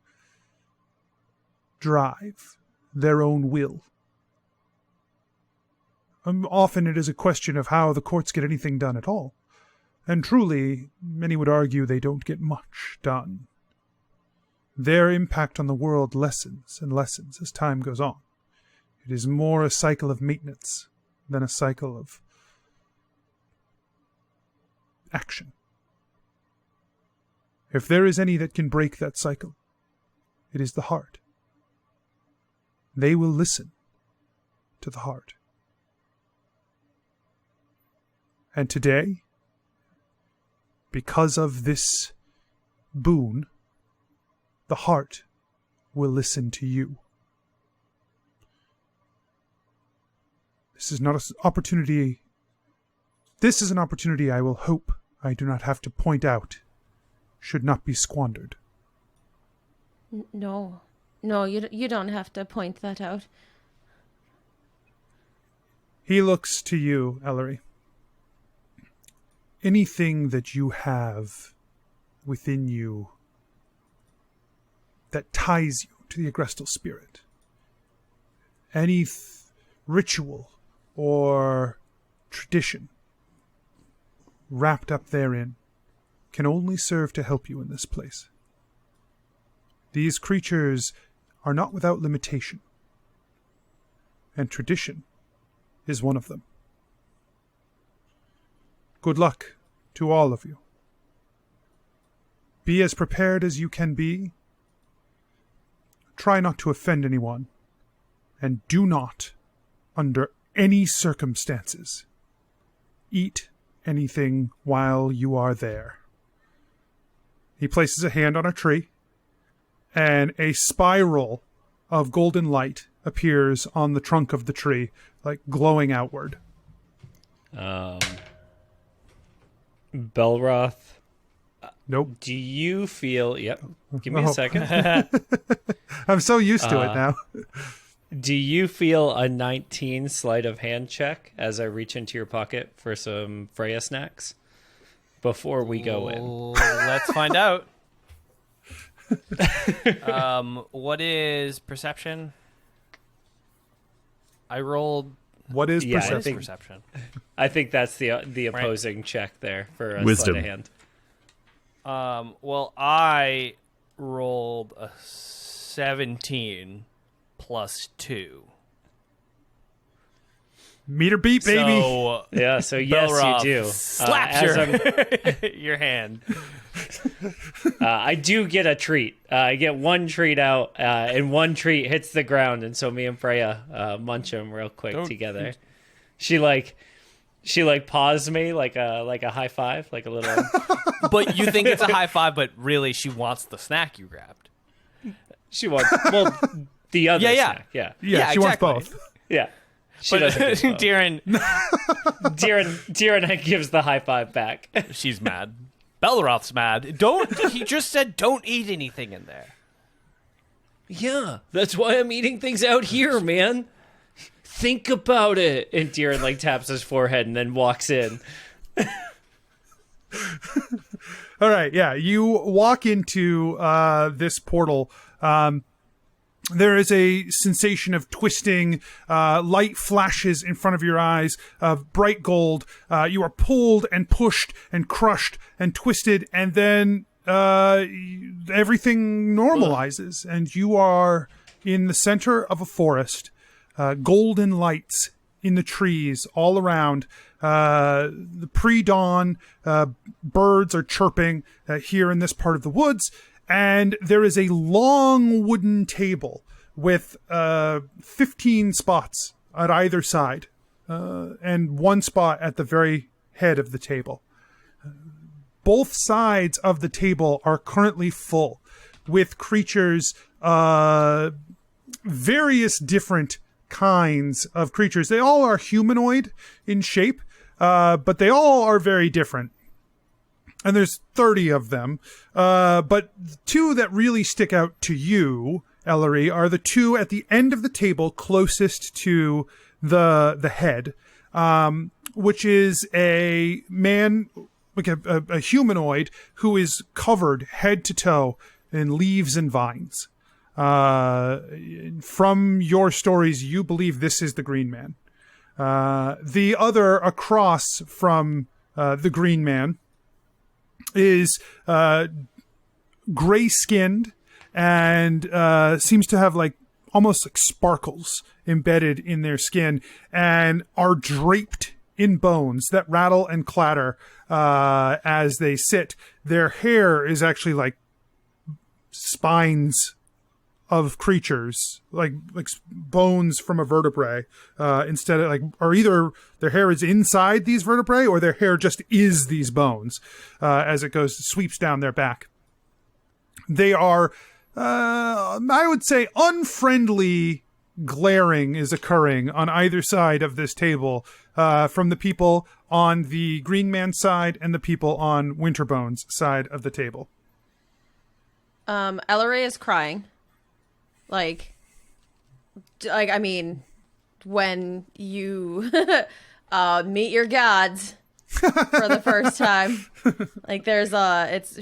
drive, their own will. Often it is a question of how the courts get anything done at all. And truly, many would argue they don't get much done. Their impact on the world lessens and lessens as time goes on. It is more a cycle of maintenance than a cycle of action. If there is any that can break that cycle, it is the heart. They will listen to the heart. And today, because of this boon, the heart will listen to you. This is not an opportunity. This is an opportunity I will hope I do not have to point out should not be squandered. No, you don't have to point that out. He looks to you, Ellori. Anything that you have within you that ties you to the Agrestal spirit, any ritual or tradition wrapped up therein, can only serve to help you in this place. These creatures are not without limitation, and tradition is one of them. Good luck to all of you. Be as prepared as you can be. Try not to offend anyone, and do not, under any circumstances, eat anything while you are there. He places a hand on a tree, and a spiral of golden light appears on the trunk of the tree, like glowing outward. Belroth, Nope. do you feel... Yep, give me a second. I'm so used to it now. Do you feel a 19 sleight of hand check as I reach into your pocket for some Freya snacks before we go in? Let's find out. What is perception? I rolled. What is Yeah, I perception? think- Perception. I think that's the opposing check there for a Wisdom. sleight of hand. Well, I rolled a 17 plus 2. Meter beat, baby. So, Yeah, so yes, Belroth you do. slaps your hand. I do get a treat. I get one treat out, and one treat hits the ground, and so me and Freya munch them real quick together. She paws me like a high five, like a little. But you think it's a high five, but really she wants the snack you grabbed. She wants the other Yeah. snack. Yeah, Yeah, she exactly. wants both. yeah. She But doesn't get both. Deeran, gives the high five back. she's mad. Belroth's mad. He just said don't eat anything in there. Yeah, that's why I'm eating things out here, man. Think about it. And Deeran taps his forehead and then walks in. All right, yeah. You walk into this portal. There is a sensation of twisting. Light flashes in front of your eyes of bright gold. You are pulled and pushed and crushed and twisted, and then everything normalizes, and you are in the center of a forest. Golden lights in the trees all around. The pre-dawn birds are chirping here in this part of the woods. And there is a long wooden table with 15 spots at either side, and one spot at the very head of the table. Both sides of the table are currently full with creatures, various different kinds of creatures. They all are humanoid in shape, but they all are very different. And there's 30 of them. But the two that really stick out to you, Ellori, are the two at the end of the table closest to the head, which is a man, like a humanoid, who is covered head to toe in leaves and vines. From your stories, you believe this is the Green Man. The other across from the Green Man is gray-skinned and seems to have almost like sparkles embedded in their skin and are draped in bones that rattle and clatter as they sit. Their hair is actually like spines of creatures, like bones from a vertebrae, instead of or either their hair is inside these vertebrae or their hair just is these bones, as it sweeps down their back. They are, I would say, unfriendly glaring is occurring on either side of this table, from the people on the Green Man side and the people on Winterbone's side of the table. Ellori is crying. I mean, when you meet your gods for the first time,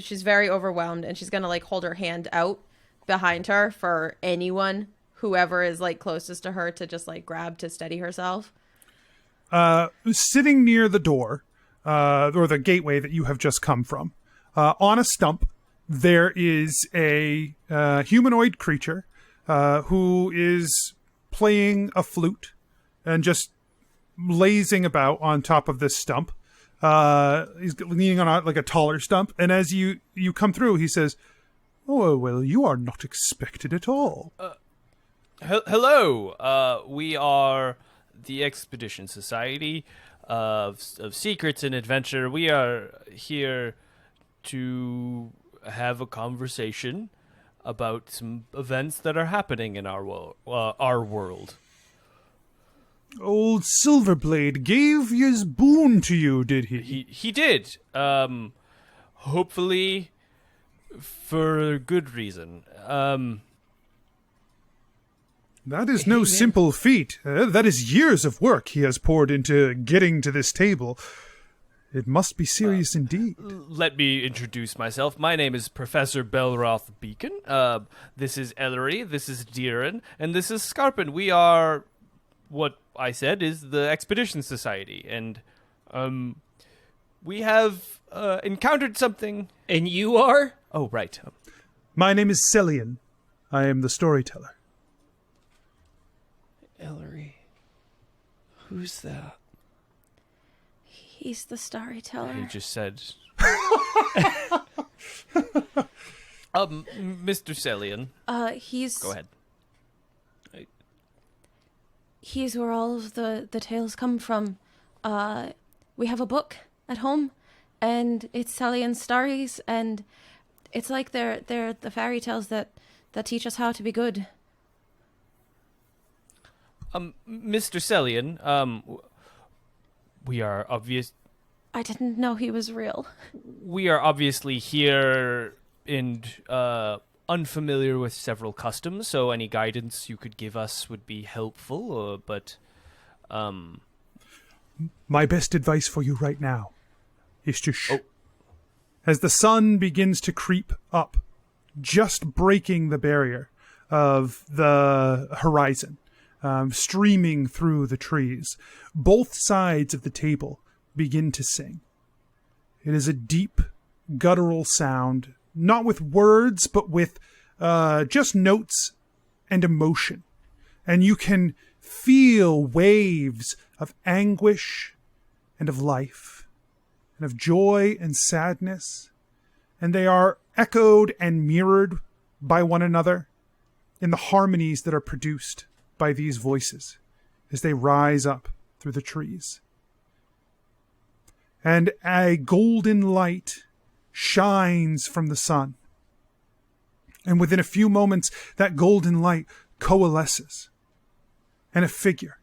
she's very overwhelmed, and she's gonna hold her hand out behind her for anyone, whoever is closest to her, to just grab to steady herself. Sitting near the door, or the gateway that you have just come from, on a stump, there is a humanoid creature who is playing a flute and just lazing about on top of this stump. He's leaning on a taller stump, and as you come through, he says, "Oh, well, you are not expected at all." Hello. We are the Expedition Society of Secrets and Adventure. We are here to have a conversation about some events that are happening in our world. Old Silverblade gave his boon to you, did he? He did. Hopefully for good reason. That is no simple feat. That is years of work he has poured into getting to this table. It must be serious indeed. Let me introduce myself. My name is Professor Belroth Beacon. This is Ellori, this is ReedDeeran, and this is Skarpin. We are what I said is the Expedition Society, and we have encountered something. And you are? Oh, right. My name is Celian. I am the storyteller. Ellori. Who's that? He's the storyteller. He just said. Mr. Celian. He's... Go ahead. He's where all of the tales come from. We have a book at home, and it's Celian's stories, and it's like they're the fairy tales that teach us how to be good. Mr. Celian, we are obvious. I didn't know he was real. We are obviously here and unfamiliar with several customs, so any guidance you could give us would be helpful. My best advice for you right now is to shh. Oh. As the sun begins to creep up, just breaking the barrier of the horizon, streaming through the trees, both sides of the table begin to sing. It is a deep, guttural sound, not with words, but with just notes and emotion. And you can feel waves of anguish and of life, and of joy and sadness, and they are echoed and mirrored by one another in the harmonies that are produced by these voices as they rise up through the trees. And a golden light shines from the sun. And within a few moments, that golden light coalesces. And a figure,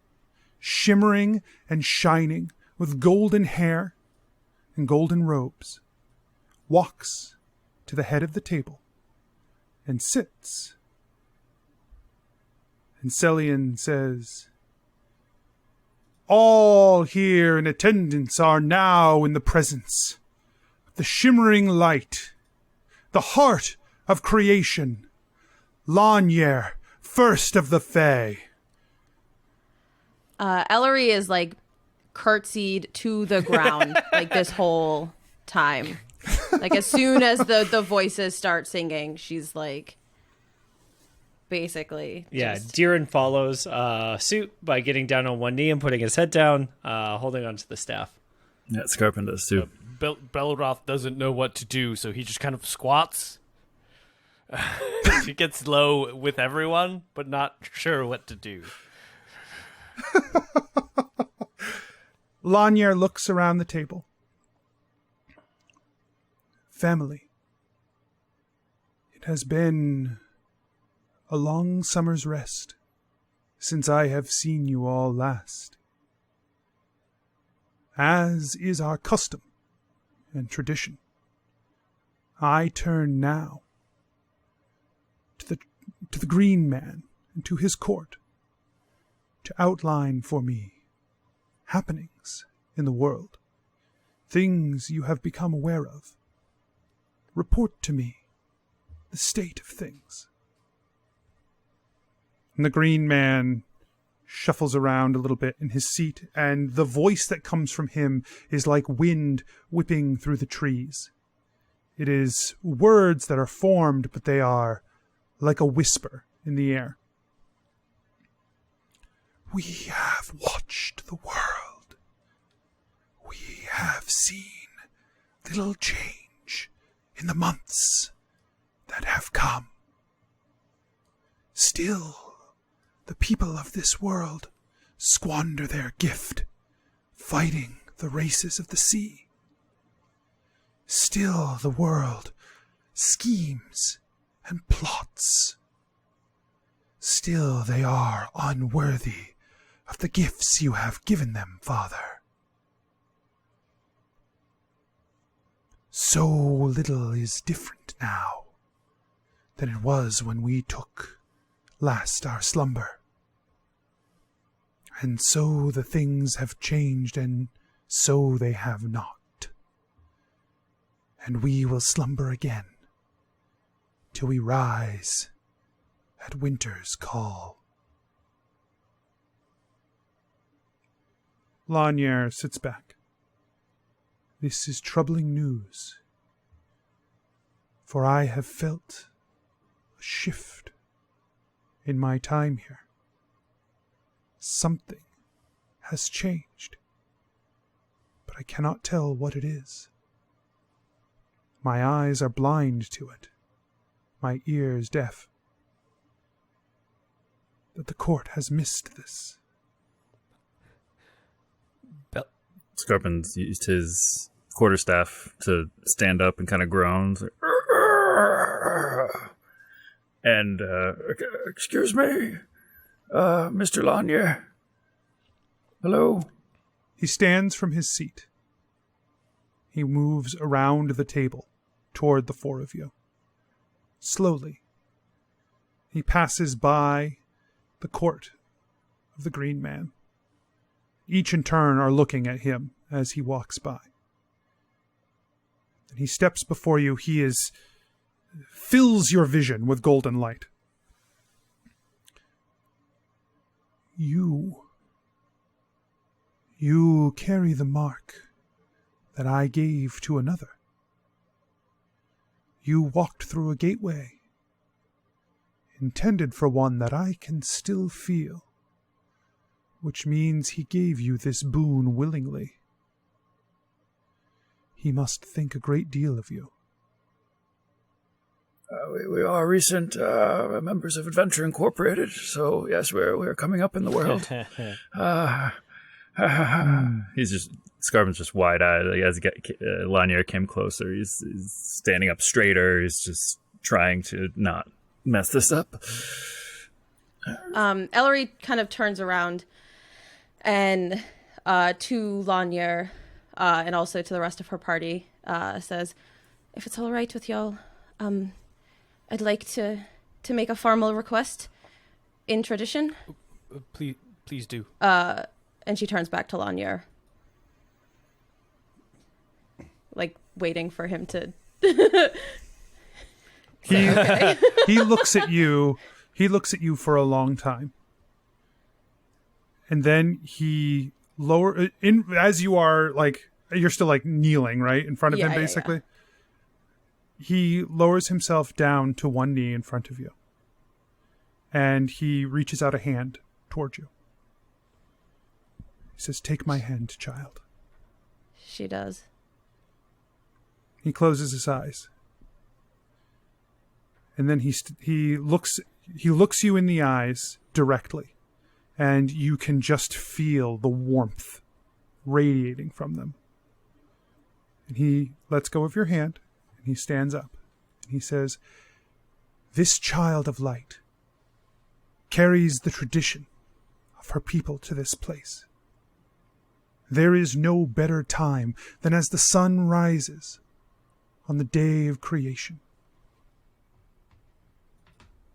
shimmering and shining, with golden hair and golden robes, walks to the head of the table and sits. And Celian says, "All here in attendance are now in the presence of the shimmering light, the heart of creation, Lanier, first of the Fae." Ellori is like curtsied to the ground like this whole time. Like as soon as the voices start singing, she's like basically Deeran follows suit by getting down on one knee and putting his head down, holding onto the staff. Yeah, Skarpin does too. Belroth doesn't know what to do, so he just kind of squats. He gets low with everyone, but not sure what to do. Lanier looks around the table. Family. It has been a long summer's rest since I have seen you all last. As is our custom and tradition, I turn now to the Green Man and to his court to outline for me happenings in the world, things you have become aware of. Report to me the state of things. And the Green Man shuffles around a little bit in his seat, and the voice that comes from him is like wind whipping through the trees. It is words that are formed, but they are like a whisper in the air. We have watched the world. We have seen little change in the months that have come. Still, the people of this world squander their gift, fighting the races of the sea. Still, the world schemes and plots. Still, they are unworthy of the gifts you have given them, Father. So little is different now than it was when we took last our slumber. And so the things have changed, and so they have not. And we will slumber again, till we rise at winter's call. Lanier sits back. This is troubling news, for I have felt a shift in my time here. Something has changed, but I cannot tell what it is. My eyes are blind to it, my ears deaf. That the court has missed this. Skarpin's used his quarterstaff to stand up and kind of groans. And, excuse me, Mr. Lanier. Hello? He stands from his seat. He moves around the table toward the four of you. Slowly, he passes by the court of the Green Man. Each in turn are looking at him as he walks by. And he steps before you. He fills your vision with golden light. You carry the mark that I gave to another. You walked through a gateway intended for one that I can still feel, which means he gave you this boon willingly. He must think a great deal of you. We are recent members of Adventure Incorporated, so yes, we're coming up in the world. Skarpin's just wide-eyed. Like, as Lanier came closer, he's standing up straighter. He's just trying to not mess this up. Ellori kind of turns around and to Lanier and also to the rest of her party says, if it's all right with y'all, I'd like to make a formal request in tradition. Please do. And she turns back to Lanier, like waiting for him to. He looks at you. He looks at you for a long time, and then he as you are like you're still like kneeling right in front of him, basically. Yeah. He lowers himself down to one knee in front of you, and he reaches out a hand toward you. He says, "Take my hand, child." She does. He closes his eyes. And then he looks you in the eyes directly, and you can just feel the warmth radiating from them. And he lets go of your hand, and he stands up, and he says, "This child of light carries the tradition of her people to this place. There is no better time than as the sun rises on the day of creation,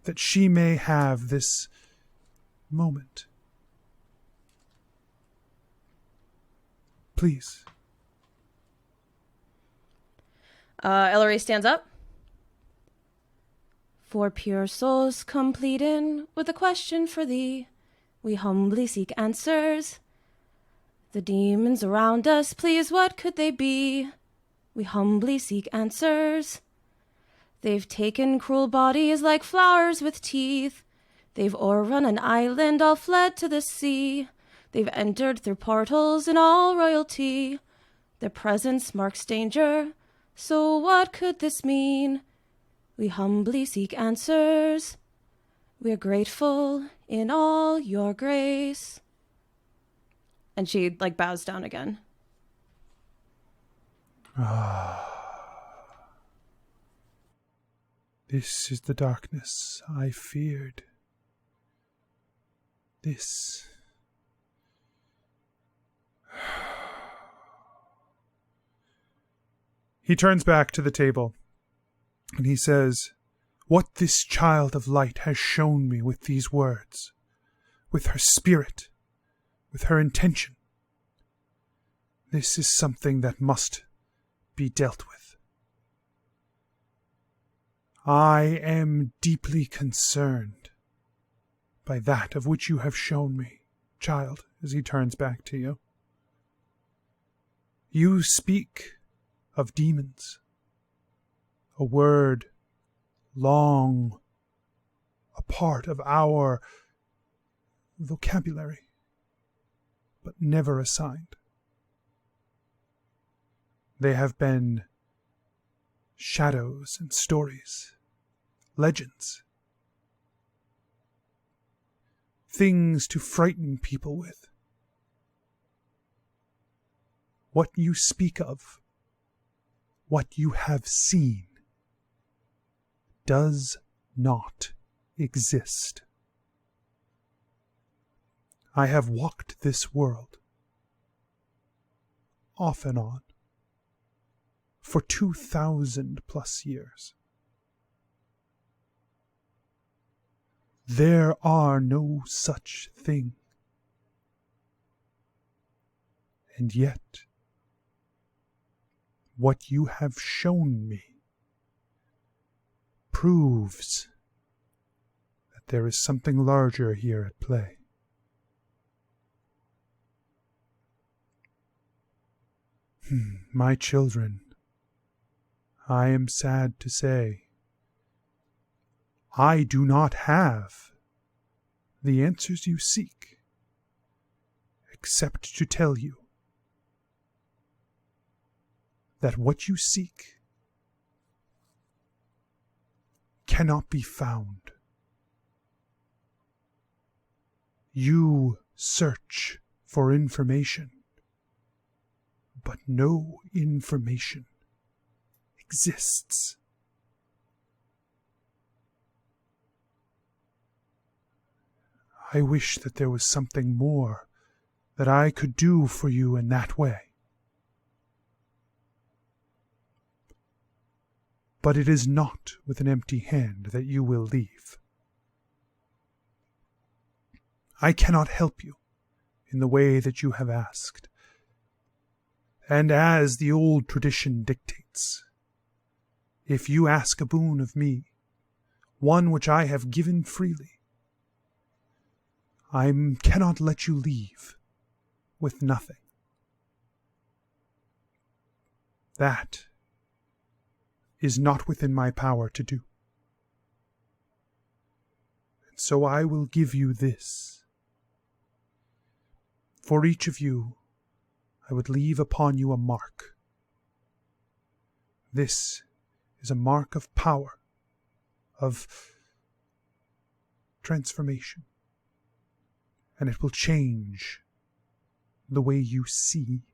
that she may have this moment. Please." Ellori stands up. For pure souls complete in with a question for thee, we humbly seek answers. The demons around us, please, what could they be? We humbly seek answers. They've taken cruel bodies like flowers with teeth. They've o'errun an island, all fled to the sea. They've entered through portals in all royalty. Their presence marks danger. So what could this mean? We humbly seek answers. We're grateful in all your grace. And she bows down again. This is the darkness I feared. This. He turns back to the table, and he says, "What this child of light has shown me with these words, with her spirit, with her intention. This is something that must be dealt with. I am deeply concerned by that of which you have shown me, child, as he turns back to you. You speak of demons, a word long a part of our vocabulary, but never assigned. They have been shadows and stories, legends, things to frighten people with. What you speak of, what you have seen, does not exist. I have walked this world, off and on, for 2,000 plus years. There are no such thing. And yet, what you have shown me proves that there is something larger here at play. My children, I am sad to say, I do not have the answers you seek, except to tell you that what you seek cannot be found. You search for information, but no information exists. I wish that there was something more that I could do for you in that way. But it is not with an empty hand that you will leave. I cannot help you in the way that you have asked. And as the old tradition dictates, if you ask a boon of me, one which I have given freely, I cannot let you leave with nothing. That is not within my power to do. And so I will give you this. For each of you, I would leave upon you a mark. This is a mark of power, of transformation, and it will change the way you see.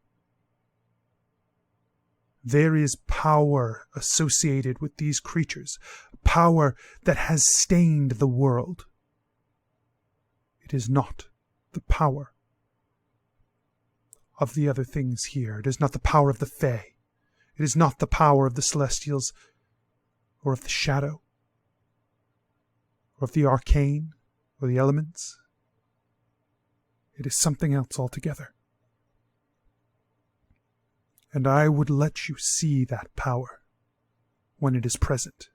There is power associated with these creatures, power that has stained the world. It is not the power of the other things here. It is not the power of the Fae. It is not the power of the Celestials, or of the Shadow, or of the Arcane, or the Elements. It is something else altogether. And I would let you see that power when it is present.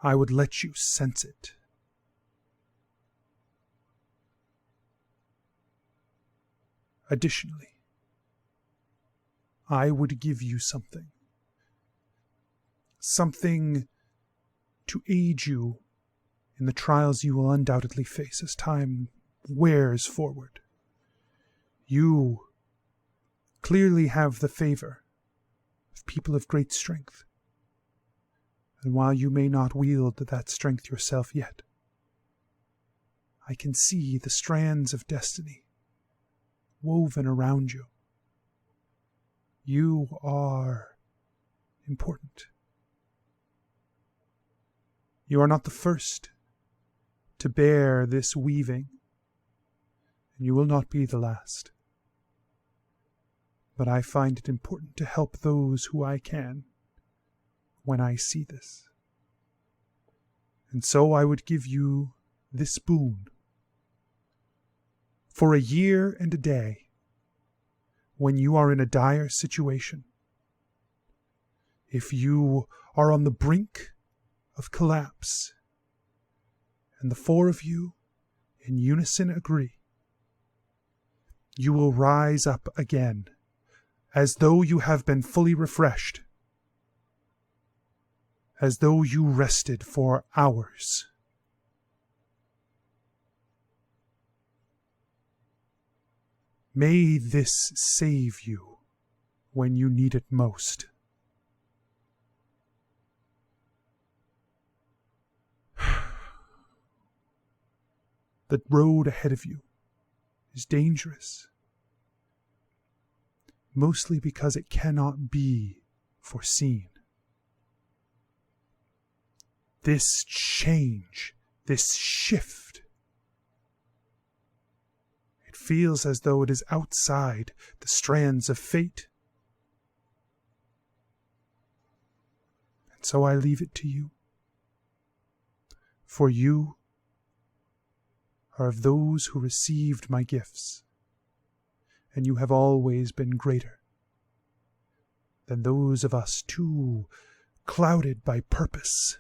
I would let you sense it. Additionally, I would give you something. Something to aid you in the trials you will undoubtedly face as time wears forward. You clearly have the favor of people of great strength. And while you may not wield that strength yourself yet, I can see the strands of destiny woven around you. You are important. You are not the first to bear this weaving, and you will not be the last. But I find it important to help those who I can when I see this. And so I would give you this boon, For a year and a day, when you are in a dire situation, if you are on the brink of collapse, and the four of you in unison agree, you will rise up again, as though you have been fully refreshed, as though you rested for hours. May this save you when you need it most. The road ahead of you is dangerous, mostly because it cannot be foreseen. This change, this shift, it feels as though it is outside the strands of fate. And so I leave it to you. For you are of those who received my gifts, and you have always been greater than those of us too clouded by purpose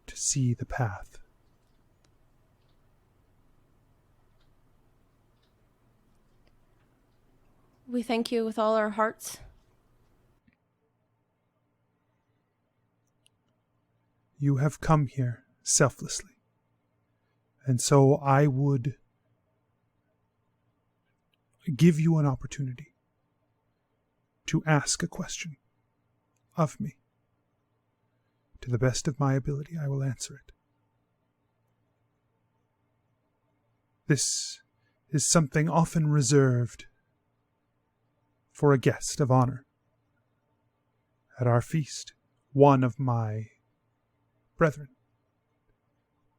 to see the path. We thank you with all our hearts. You have come here selflessly, and so I would give you an opportunity to ask a question of me. To the best of my ability, I will answer it. This is something often reserved for a guest of honor. At our feast, one of my brethren.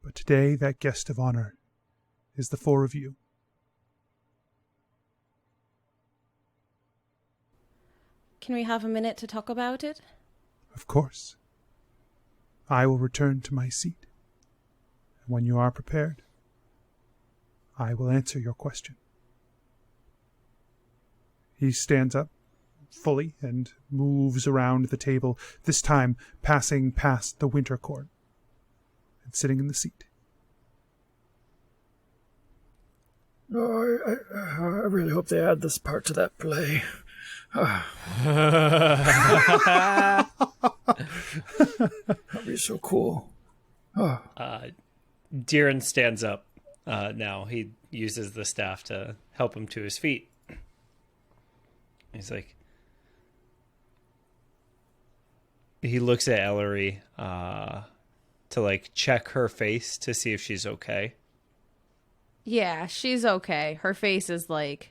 But today, that guest of honor is the four of you. Can we have a minute to talk about it? Of course. I will return to my seat. And when you are prepared, I will answer your question. He stands up fully and moves around the table, this time passing past the winter court and sitting in the seat. No, I really hope they add this part to that play. That'd be so cool. Deeran stands up now. He uses the staff to help him to his feet. He's like, he looks at Ellori to like check her face to see if she's okay. Yeah, she's okay. Her face is like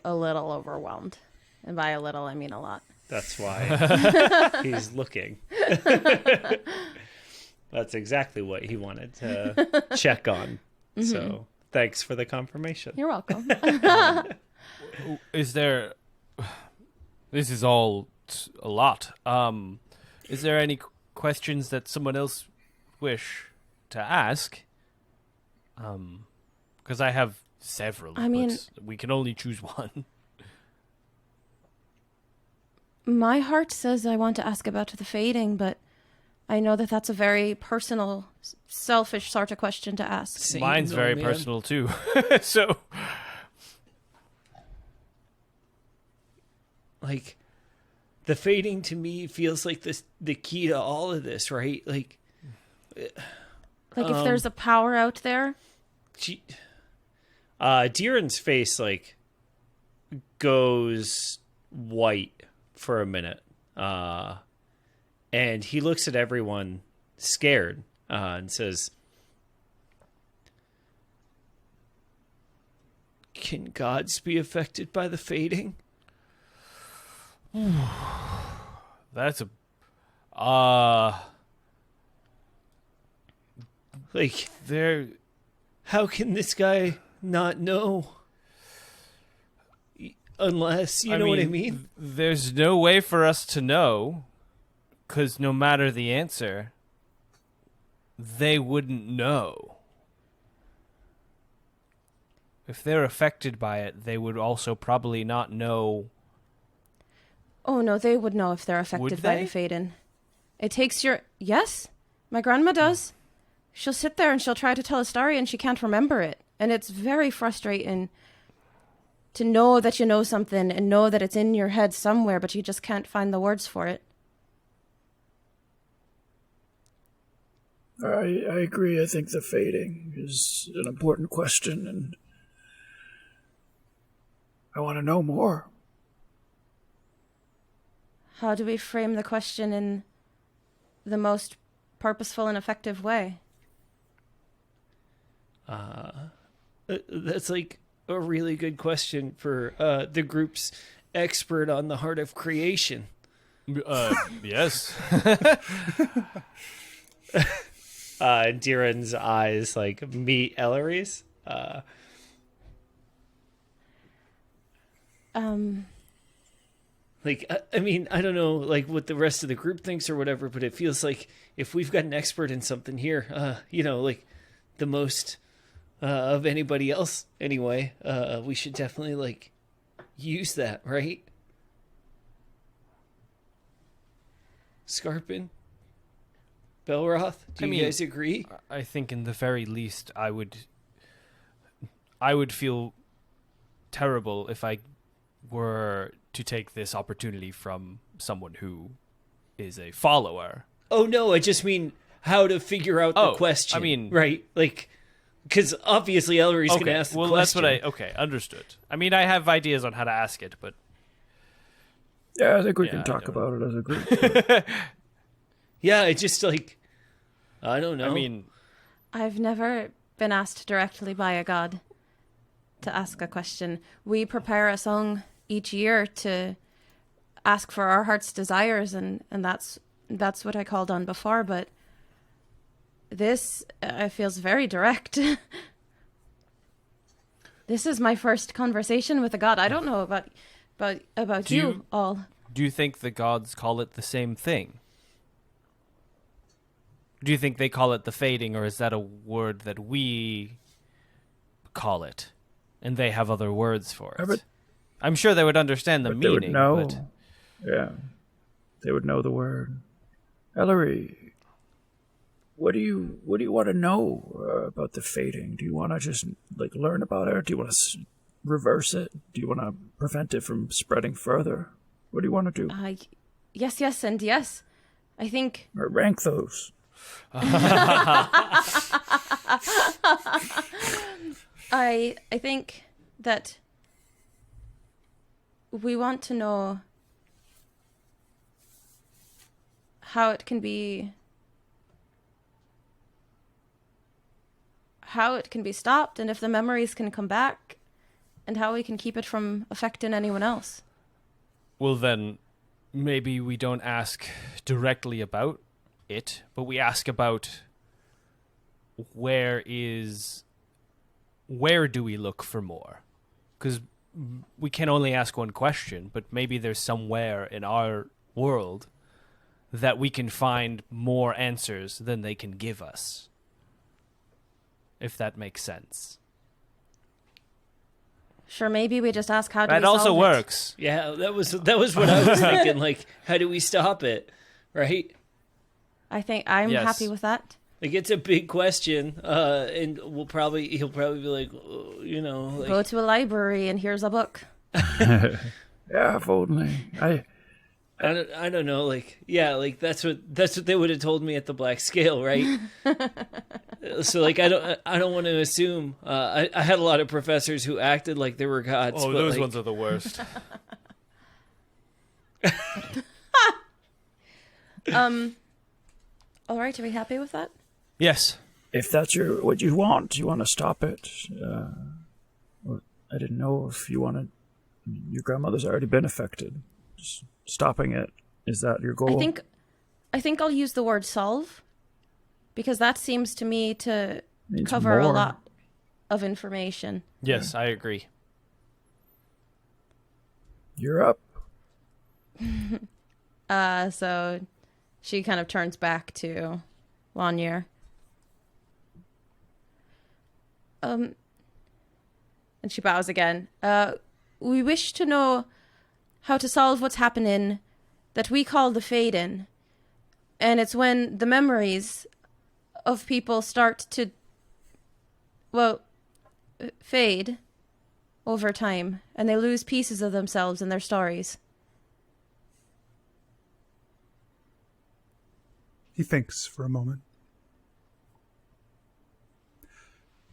a little overwhelmed. And by a little, I mean a lot. That's why he's looking. That's exactly what he wanted to check on. Mm-hmm. So thanks for the confirmation. You're welcome. Is there... This is all a lot. Is there any questions that someone else wish to ask? Because I have several, but we can only choose one. My heart says I want to ask about the fading, but I know that that's a very personal, selfish sort of question to ask. Mine's very personal too. So, like, the fading to me feels like the key to all of this, right? Like if there's a power out there. Deeran's face like goes white for a minute, and he looks at everyone scared and says, "Can gods be affected by the fading?" That's a like there. How can this guy not know? Unless, you know what I mean? There's no way for us to know, because no matter the answer, they wouldn't know. If they're affected by it, they would also probably not know. Oh, no, they would know if they're affected by the Faden. It takes your... Yes, my grandma does. She'll sit there and she'll try to tell a story and she can't remember it. And it's very frustrating to know that you know something and know that it's in your head somewhere, but you just can't find the words for it. I agree. I think the fading is an important question, and I want to know more. How do we frame the question in the most purposeful and effective way? That's like a really good question for the group's expert on the heart of creation. Yes. Deeran's eyes like meet Ellori's. Like, I mean, I don't know, like, what the rest of the group thinks or whatever, but it feels like if we've got an expert in something here, you know, like, the most of anybody else anyway, we should definitely, like, use that, right? Skarpin? Belroth? Do you guys agree? I think in the very least, I would feel terrible if I were to take this opportunity from someone who is a follower. Oh, no, I just mean how to figure out the question. I mean... Right? Like, because obviously Ellori's going to ask the question. Well, that's what okay, understood. I mean, I have ideas on how to ask it, but... Yeah, I think we can talk about it as a group. Yeah, it's just like, I don't know. I mean... I've never been asked directly by a god to ask a question. We prepare a song each year to ask for our heart's desires, and that's what I called on before, but this feels very direct. This is my first conversation with a god. I don't know about you all. Do you think the gods call it the same thing? Do you think they call it the fading, or is that a word that we call it, and they have other words for it? I'm sure they would understand the meaning. They would know. But... Yeah, they would know the word. Ellori, what do you want to know about the fading? Do you want to just like learn about it, or do you want to reverse it? Do you want to prevent it from spreading further? What do you want to do? Yes, and yes. I think... Or rank those. I think that we want to know how it can be stopped, and if the memories can come back, and how we can keep it from affecting anyone else. Well, then, maybe we don't ask directly about it, but we ask about where do we look for more? Because we can only ask one question, but maybe there's somewhere in our world that we can find more answers than they can give us. If that makes sense. Sure, maybe we just ask how do we that solve also it. works. Yeah, that was what I was thinking. Like, how do we stop it? Right? I think I'm happy with that. Like, it's a big question, and he'll probably be like, you know, like, go to a library and here's a book. Yeah, if only. I don't know, like, yeah, like that's what they would have told me at the Black Scale, right? So like I don't want to assume. I had a lot of professors who acted like they were gods. Oh, but those like, ones are the worst. All right, are we happy with that? Yes. If that's what you want to stop it. I didn't know if you wanted. Your grandmother's already been affected. Just stopping it, is that your goal? I think I'll use the word solve, because that seems to me to Means cover more. a lot of information. Yes, I agree. You're up. So she kind of turns back to Lanier. And she bows again. We wish to know how to solve what's happening that we call the fade-in. And it's when the memories of people start to, fade over time, and they lose pieces of themselves and their stories. He thinks for a moment.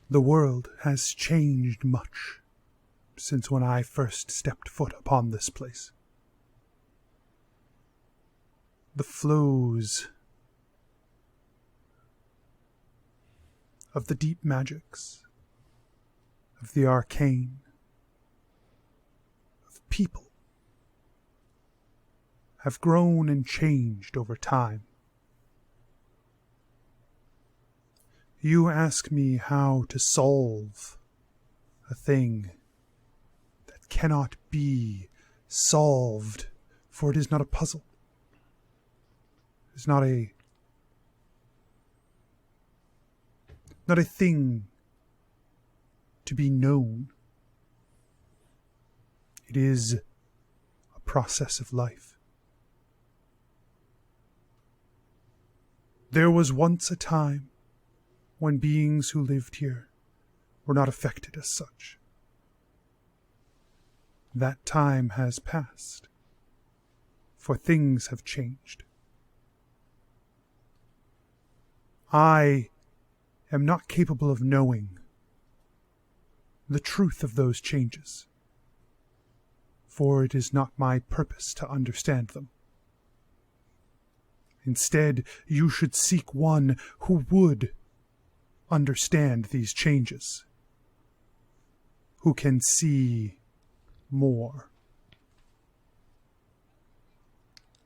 The world has changed much since when I first stepped foot upon this place. The flows of the deep magics, of the arcane, of people, have grown and changed over time. You ask me how to solve a thing that cannot be solved, for it is not a puzzle. It is not a thing to be known. It is a process of life. There was once a time when beings who lived here were not affected as such. That time has passed, for things have changed. I am not capable of knowing the truth of those changes, for it is not my purpose to understand them. Instead, you should seek one who would understand these changes, who can see more.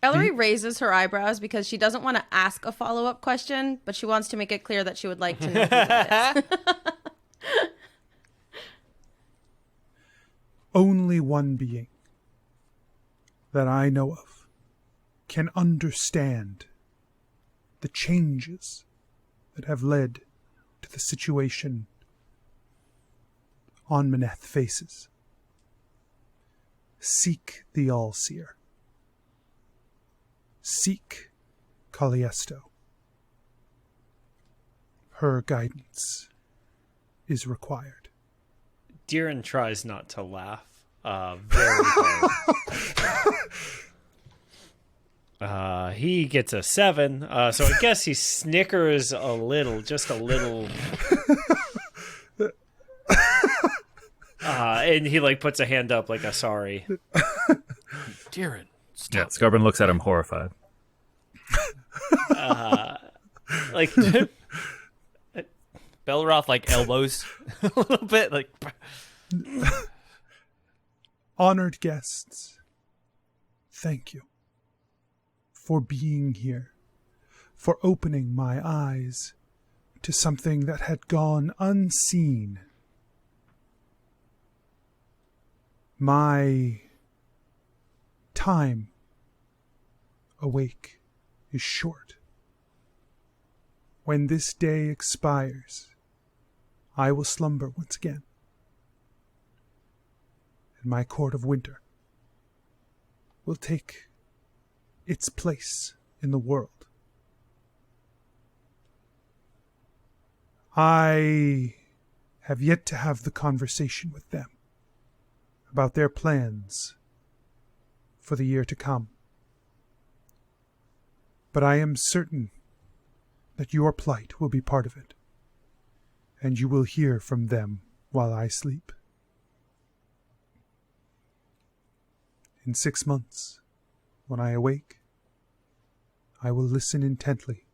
Ellori raises her eyebrows because she doesn't want to ask a follow-up question, but she wants to make it clear that she would like to know who that is. Only one being that I know of can understand the changes that have led to the situation Onmaneth faces. Seek the All-Seer. Seek Caliesto. Her guidance is required. Deeran tries not to laugh very hard. He gets a 7, so I guess he snickers a little, just a little. And he puts a hand up like a sorry. Deeran, Yeah, Skarpin looks at him horrified. Belroth elbows a little bit, Honored guests, thank you for being here, for opening my eyes to something that had gone unseen. My time awake is short. When this day expires, I will slumber once again. And my court of winter will take its place in the world. I have yet to have the conversation with them about their plans for the year to come. But I am certain that your plight will be part of it, and you will hear from them while I sleep. In 6 months, when I awake, I will listen intently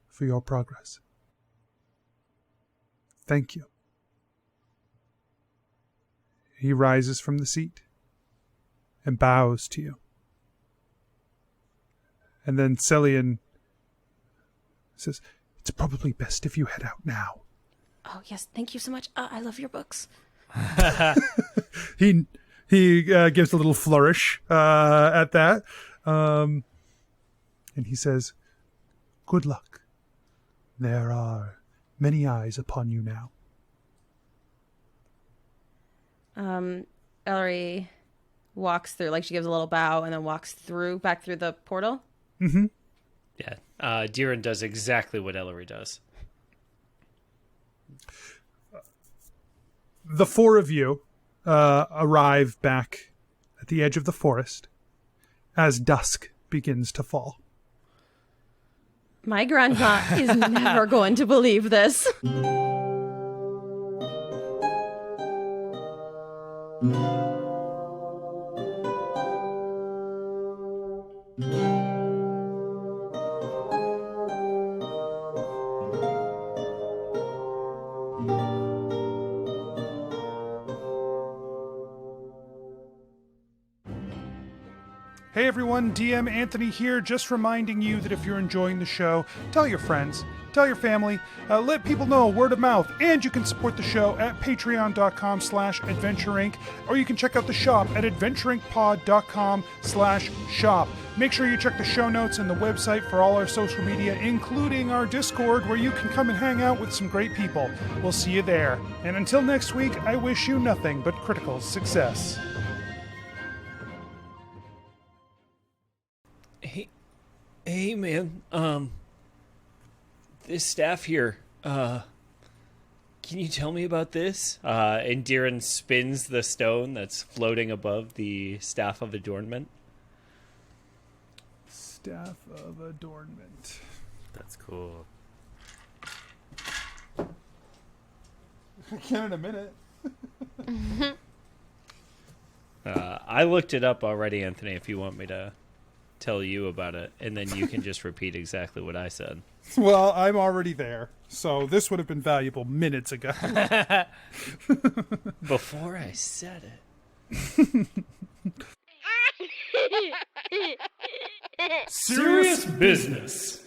for your progress. Thank you. He rises from the seat and bows to you. And then Celian says, "It's probably best if you head out now." Oh, yes, thank you so much. I love your books. He gives a little flourish at that. And he says, "Good luck. There are many eyes upon you now. Ellori walks through, like she gives a little bow and then walks back through the portal. Mm-hmm. Yeah. Deeran does exactly what Ellori does. The four of you arrive back at the edge of the forest as dusk begins to fall. My grandma is never going to believe this. Hey everyone, DM Anthony here, just reminding you that if you're enjoying the show, tell your friends, tell your family, let people know word of mouth, and you can support the show at patreon.com/adventureinc, or you can check out the shop at adventureincpod.com/shop. Make sure you check the show notes and the website for all our social media, including our Discord, where you can come and hang out with some great people. We'll see you there. And until next week, I wish you nothing but critical success. Hey man, this staff here, can you tell me about this? And Deeran spins the stone that's floating above the staff of adornment. Staff of adornment. That's cool. I can in a minute. I looked it up already, Anthony, if you want me to tell you about it, and then you can just repeat exactly what I said. Well, I'm already there, so this would have been valuable minutes ago. Before I said it. Serious business.